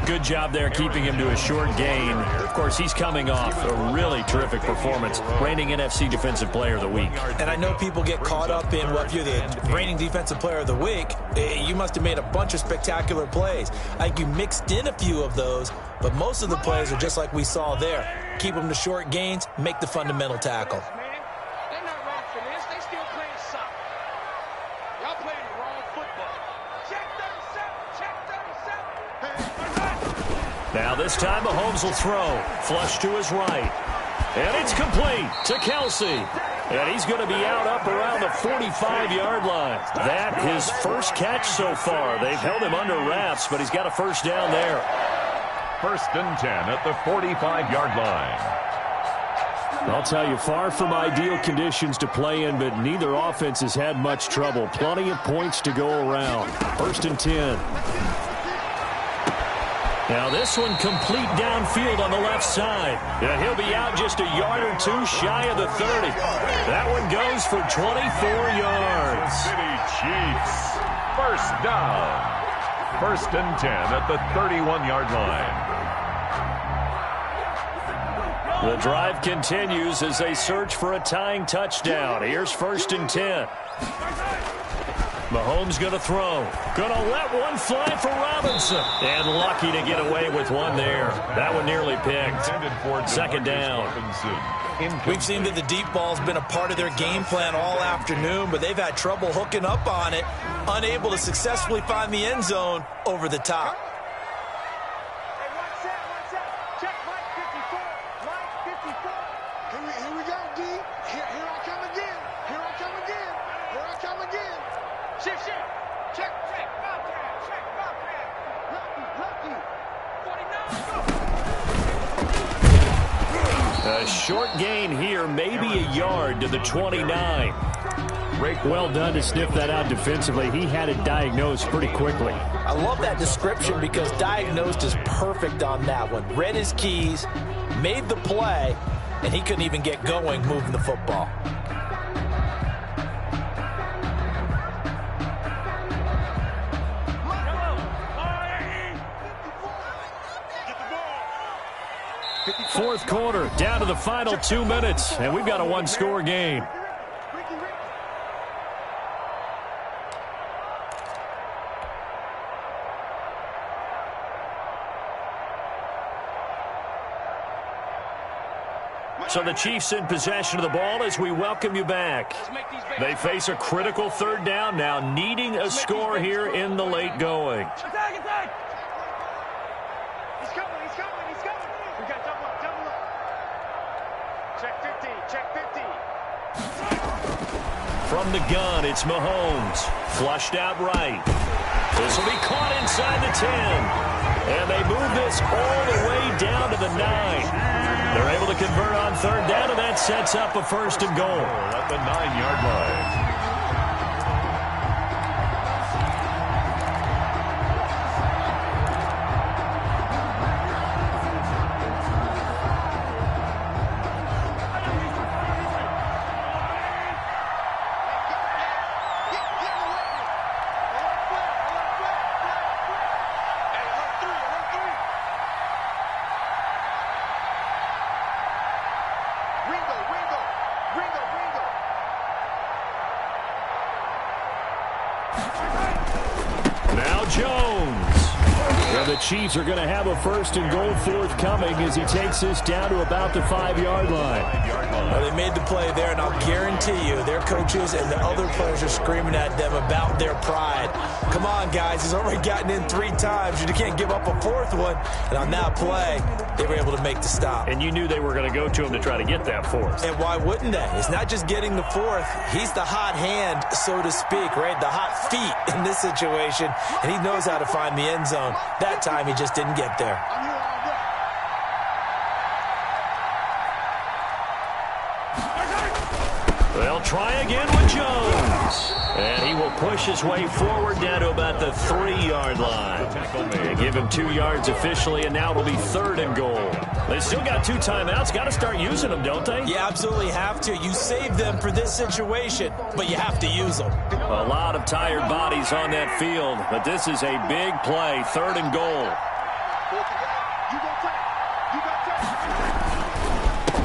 S5: Good job there keeping him to a short gain. Of course, he's coming off a really terrific performance, reigning NFC Defensive Player of the Week.
S7: And I know people get caught up in, well, if you're the reigning Defensive Player of the Week, you must have made a bunch of spectacular plays. I think you mixed in a few of those, but most of the plays are just like we saw there. Keep them to short gains, make the fundamental tackle.
S5: Now this time Mahomes will throw. Flush to his right. And it's complete to Kelsey. And he's going to be out up around the 45-yard line. That his first catch so far. They've held him under wraps, but he's got a first down there.
S6: 1st and 10 at the 45-yard line.
S5: I'll tell you, far from ideal conditions to play in, but neither offense has had much trouble. Plenty of points to go around. 1st and 10. Now this one complete downfield on the left side. And he'll be out just a yard or two shy of the 30. That one goes for 24 yards.
S6: City Chiefs. First down. 1st and 10 at the 31-yard line.
S5: The drive continues as they search for a tying touchdown. Here's 1st and 10. Mahomes going to throw. Going to let one fly for Robinson. And lucky to get away with one there. That one nearly picked. 2nd down.
S7: We've seen that the deep ball's been a part of their game plan all afternoon, but they've had trouble hooking up on it. Unable to successfully find the end zone over the top.
S9: Here we go, D. Here I come again. Here I come again. Here I come again. Shift. Check. Bobcat. Check. Bobcat. Lucky. 49.
S5: A short gain here, maybe a yard to the 29. Well done to sniff that out defensively. He had it diagnosed pretty quickly.
S7: I love that description because diagnosed is perfect on that one. Read his keys, made the play, and he couldn't even get going moving the football.
S5: Fourth quarter, down to the final 2 minutes, and we've got a one-score game. So the Chiefs in possession of the ball as we welcome you back. They face a critical 3rd down now, needing a score here in the late going. From the gun, it's Mahomes. Flushed out right. This will be caught inside the 10. And they move this all the way down to the 9. They're able to convert on 3rd down, and that sets up a 1st and goal.
S6: At the 9-yard line.
S5: Now Jones. And the Chiefs are going to have a 1st and goal forthcoming as he takes this down to about the 5-yard line.
S7: Well, they made the play there, and I'll guarantee you their coaches and the other players are screaming at them about their pride. Come on, guys. He's already gotten in 3 times. You can't give up a 4th one. And on that play, they were able to make the stop.
S5: And you knew they were going to go to him to try to get that 4th.
S7: And why wouldn't they? It's not just getting the 4th. He's the hot hand, so to speak, right? The hot feet in this situation. And he knows how to find the end zone. That time, he just didn't get there.
S5: They'll try again with Jones. And he will push his way forward down to about the 3-yard line. They give him 2 yards officially, and now it'll be 3rd and goal. They still got 2 timeouts. Got to start using them, don't they?
S7: You absolutely have to. You save them for this situation, but you have to use them.
S5: A lot of tired bodies on that field, but this is a big play. 3rd and goal.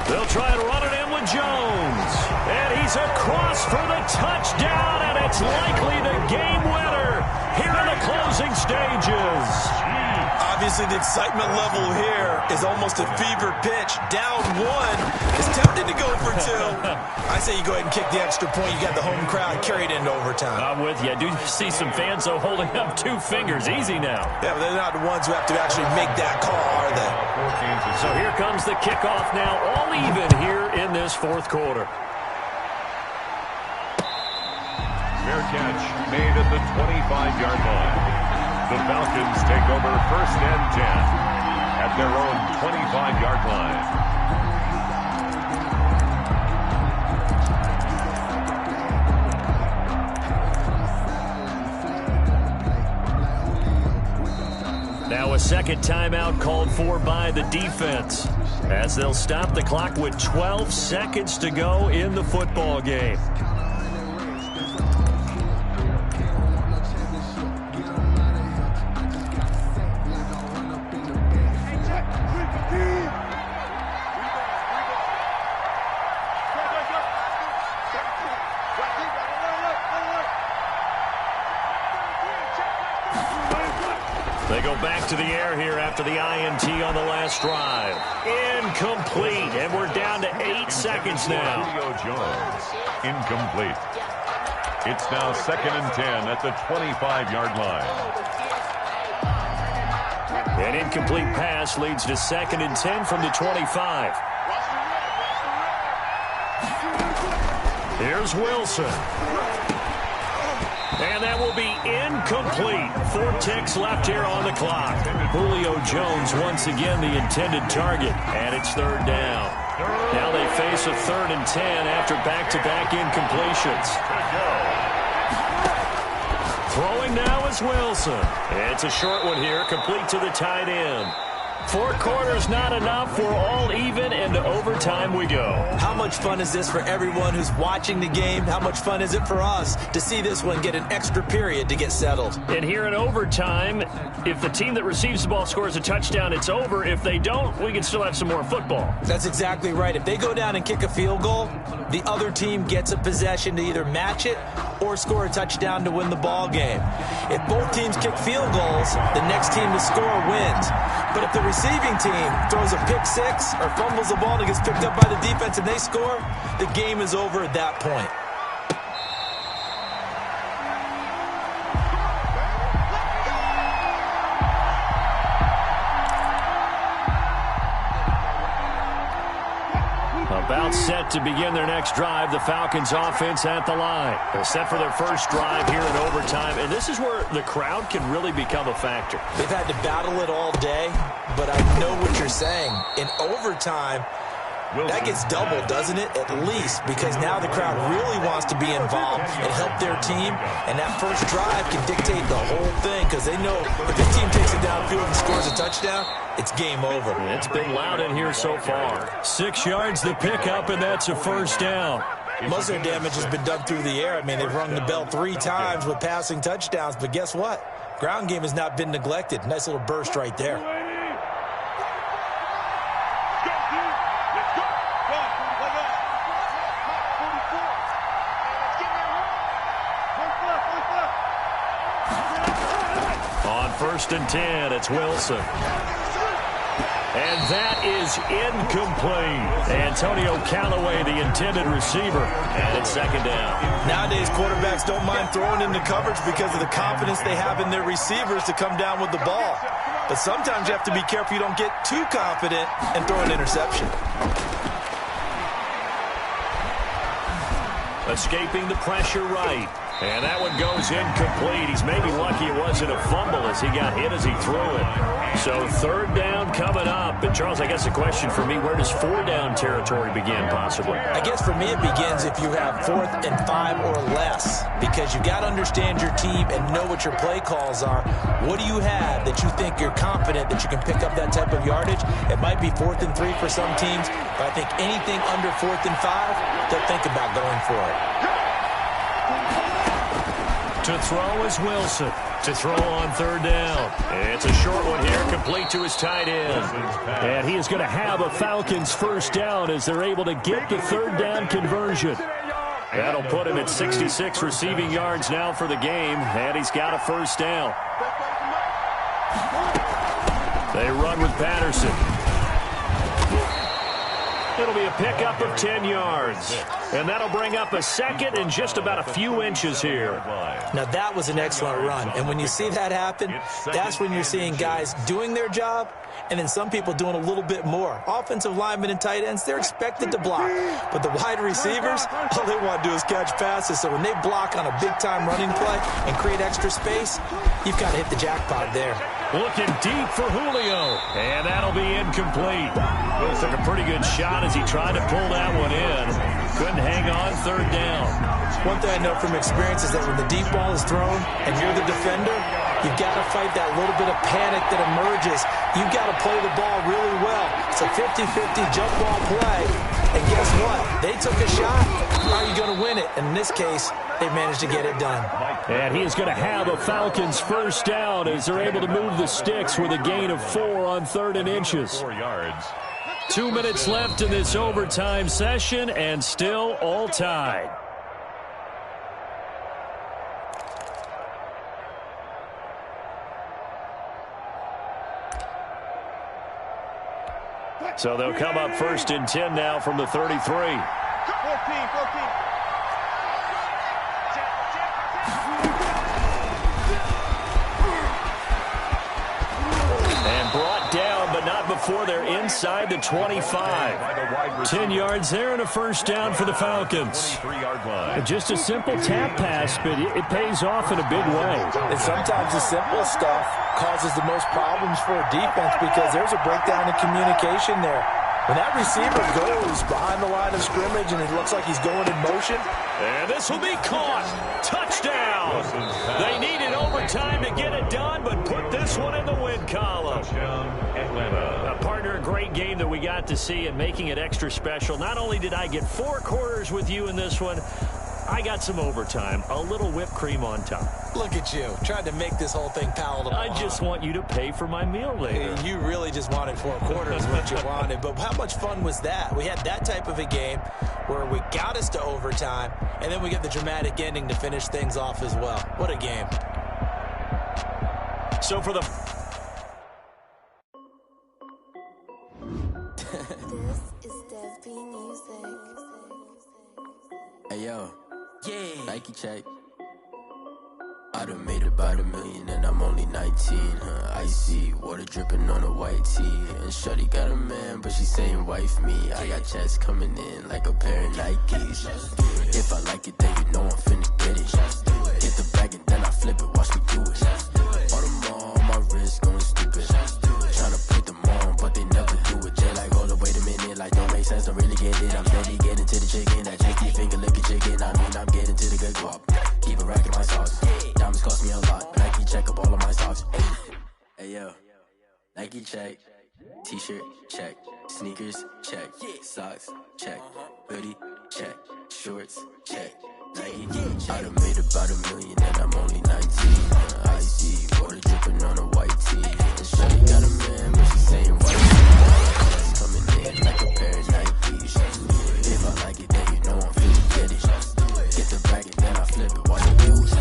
S5: They'll try to run it in with Jones. And he's across for the touchdown, and it's likely the game winner here in the closing stages.
S7: Obviously, the excitement level here is almost a fever pitch. Down 1 is tempted to go for 2. I say you go ahead and kick the extra point. You got the home crowd carried into overtime.
S5: I'm with you. I do see some fans, though, holding up 2 fingers. Easy now.
S7: Yeah, but they're not the ones who have to actually make that call, are they?
S5: So here comes the kickoff now, all even here in this 4th quarter.
S6: Fair catch made at the 25-yard line. The Falcons take over 1st and 10 at their own 25-yard line.
S5: Now a second timeout called for by the defense, as they'll stop the clock with 12 seconds to go in the football game. They go back to the air here after the INT on the last drive. Incomplete, and we're down to 8 seconds now.
S6: Julio Jones, incomplete. It's now 2nd and 10 at the 25-yard line.
S5: An incomplete pass leads to 2nd and 10 from the 25. Here's Wilson. And that will be incomplete. 4 ticks left here on the clock. Julio Jones once again the intended target. And it's 3rd down. Now they face a 3rd and 10 after back-to-back incompletions. Throwing now is Wilson. It's a short one here, complete to the tight end. 4 quarters not enough. We're all even, and to overtime we go.
S7: How much fun is this for everyone who's watching the game? How much fun is it for us to see this one get an extra period to get settled?
S5: And here in overtime, if the team that receives the ball scores a touchdown, it's over. If they don't, we can still have some more football.
S7: That's exactly right. If they go down and kick a field goal, the other team gets a possession to either match it or score a touchdown to win the ball game. If both teams kick field goals, the next team to score wins. But if the receiving team throws a pick 6 or fumbles the ball and it gets picked up by the defense and they score, the game is over at that point.
S5: About set to begin their next drive, the Falcons offense at the line. They're set for their first drive here in overtime, and this is where the crowd can really become a factor.
S7: They've had to battle it all day, but I know what you're saying. In overtime, that gets doubled, doesn't it? At least, because now the crowd really wants to be involved and help their team, and that first drive can dictate the whole thing because they know if this team takes it downfield and scores a touchdown, it's game over.
S5: It's been loud in here so far. 6 yards the pickup, and that's a first down.
S7: Most of their damage has been done through the air. I mean, they've rung the bell 3 times with passing touchdowns, but guess what? Ground game has not been neglected. Nice little burst right there.
S5: On 1st and 10, it's Wilson. And that is incomplete. Antonio Callaway, the intended receiver, and it's 2nd down.
S7: Nowadays, quarterbacks don't mind throwing into coverage because of the confidence they have in their receivers to come down with the ball. But sometimes you have to be careful you don't get too confident and throw an interception.
S5: Escaping the pressure right. And that one goes incomplete. He's maybe lucky it wasn't a fumble as he got hit as he threw it. So 3rd down coming up. But, Charles, I guess a question for me, where does 4-down territory begin, possibly?
S7: I guess for me it begins if you have 4th and 5 or less, because you got to understand your team and know what your play calls are. What do you have that you think you're confident that you can pick up that type of yardage? It might be 4th and 3 for some teams, but I think anything under 4th and 5, they'll think about going for it.
S5: To throw is Wilson. To throw on 3rd down. It's a short one here, complete to his tight end. And he is going to have a Falcons 1st down as they're able to get the 3rd down conversion. That'll put him at 66 receiving yards now for the game, and he's got a 1st down. They run with Patterson. It'll be a pickup of 10 yards. And that'll bring up a 2nd and just about a few inches here.
S7: Now, that was an excellent run. And when you see that happen, that's when you're seeing guys doing their job and then some people doing a little bit more. Offensive linemen and tight ends, they're expected to block. But the wide receivers, all they want to do is catch passes. So when they block on a big-time running play and create extra space, you've got to hit the jackpot there.
S5: Looking deep for Julio. And that'll be incomplete. Wilson took a pretty good shot as he tried to pull that one in. Couldn't hang on 3rd down.
S7: One thing I know from experience is that when the deep ball is thrown and you're the defender, you've got to fight that little bit of panic that emerges. You've got to play the ball really well. It's a 50-50 jump ball play. And guess what? They took a shot. How are you going to win it? And in this case, they managed to get it done.
S5: And he is going to have a Falcons 1st down as they're able to move the sticks with a gain of 4 on 3rd and inches.
S6: 4 yards.
S5: 2 minutes left in this overtime session, and still all tied. So they'll come up 1st and 10 now from the 33.
S9: 14.
S5: And brought down, but not before they're inside the 25. 10 yards there and a 1st down for the Falcons.
S6: 23-yard line.
S5: Just a simple tap pass, but it pays off in a big way.
S7: And sometimes the simple stuff causes the most problems for a defense because there's a breakdown in communication there. When that receiver goes behind the line of scrimmage and it looks like he's going in motion.
S5: And this will be caught. Touchdown. They needed overtime to get it done, but put this one in the win column.
S6: Touchdown, Atlanta.
S5: Partner, a great game that we got to see and making it extra special. Not only did I get 4 quarters with you in this one, I got some overtime, a little whipped cream on top.
S7: Look at you, trying to make this whole thing palatable.
S5: I just want you to pay for my meal later.
S7: You really just wanted 4 quarters what you wanted. But how much fun was that? We had that type of a game where we got us to overtime, and then we get the dramatic ending to finish things off as well. What a game.
S5: So for the...
S10: This is Dev B Music.
S11: Hey yo, yeah. Nike check. I done made about $1 million and I'm only 19. Icy water dripping on a white tee. And shorty got a man, but she saying wife me. I got checks coming in like a pair of Nikes. If I like it, then you know I'm finna get it. Get the bag and then I flip it, watch me do it. All them on my wrist going stupid. Tryna put them on, but they never do it. Jay like, hold up, wait a minute, like don't make sense, don't really get it. I'm steady getting to the chicken, that chicky finger licking chicken. I mean, I'm getting to the good guap. Keep a rack in my socks. Diamonds cost me a lot. Nike check up all of my stocks. Hey yo, Nike check. T-shirt check. Sneakers check. Socks check. Hoodie check. Shorts check. Nike. I done made about $1 million and I'm only 19. Icy water dripping on a white tee. And shorty got a man, but she saying white tee. Coming in like a pair of Nikes. If I like it, then you know I'm finna get it. Get the bag and then I flip it, watch it do it.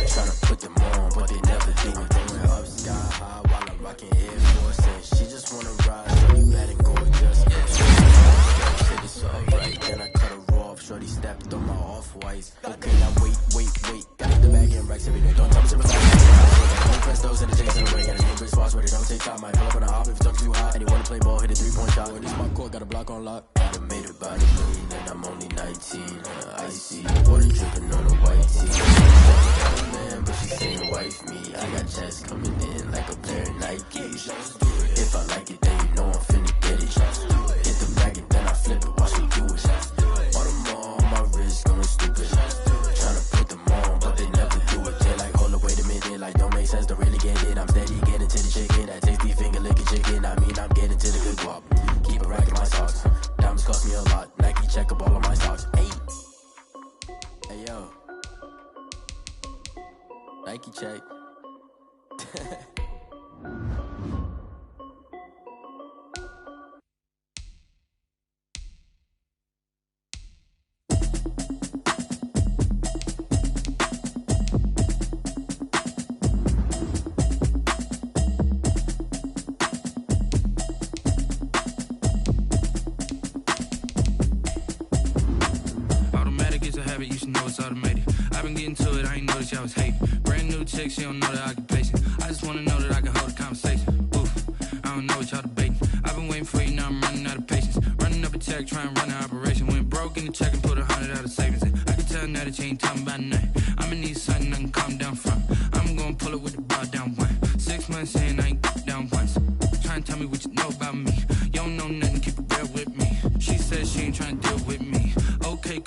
S11: Tryna put them on, but they never do it. Going up sky high while I'm rocking Air Force. And she just wanna ride, shorty bad and gorgeous. Said it's alright, then I cut her off. Shorty stepped on my off-whites. Okay, now wait. Got the bag and racks every day. Don't tell me to relax. Don't press those in the J's in the ring. Got a new bitch spots where they don't take time. Might pull up on a hop if it's too hot. And you wanna play ball, hit a 3-point shot. This my court, got a block on lock. I done made about $1 million and I'm only 19. Icy water dripping on a white tee. Man, but she saying wife me. I got checks coming in like a pair of Nikes. If I like it, then you know I'm finna get it. Hit the bag and then I flip it, watch me do it. All them on my wrist, going stupid. Tryna put them on, but they never do it. They like, hold up, wait a minute, like don't make sense to really get it. I'm steady getting to the chicken, that tasty finger licking chicken. I mean, I'm getting to the good guap. Keep a rack in my socks. Diamonds cost me a lot. Nike check up all of my stocks. Hey, hey yo, Nike check.
S2: Automatic is a habit, you should know it's automated. I've been getting to it, I ain't noticed y'all was hating. Brand new chick, she don't know the occupation. I just wanna know that I can hold a conversation. Oof, I don't know what y'all debating. I've been waiting for you, now I'm running out of patience. Running up a check, trying to run an operation. Went broke in the check and put 100 out of savings in. I can tell now that you ain't talking about nothing. I'ma need something I can calm down from. I'm gonna pull it with the bar down one. 6 months in, I ain't down once. Trying to tell me what you know about me. You don't know nothing, keep it real with me. She said she ain't trying to deal with me.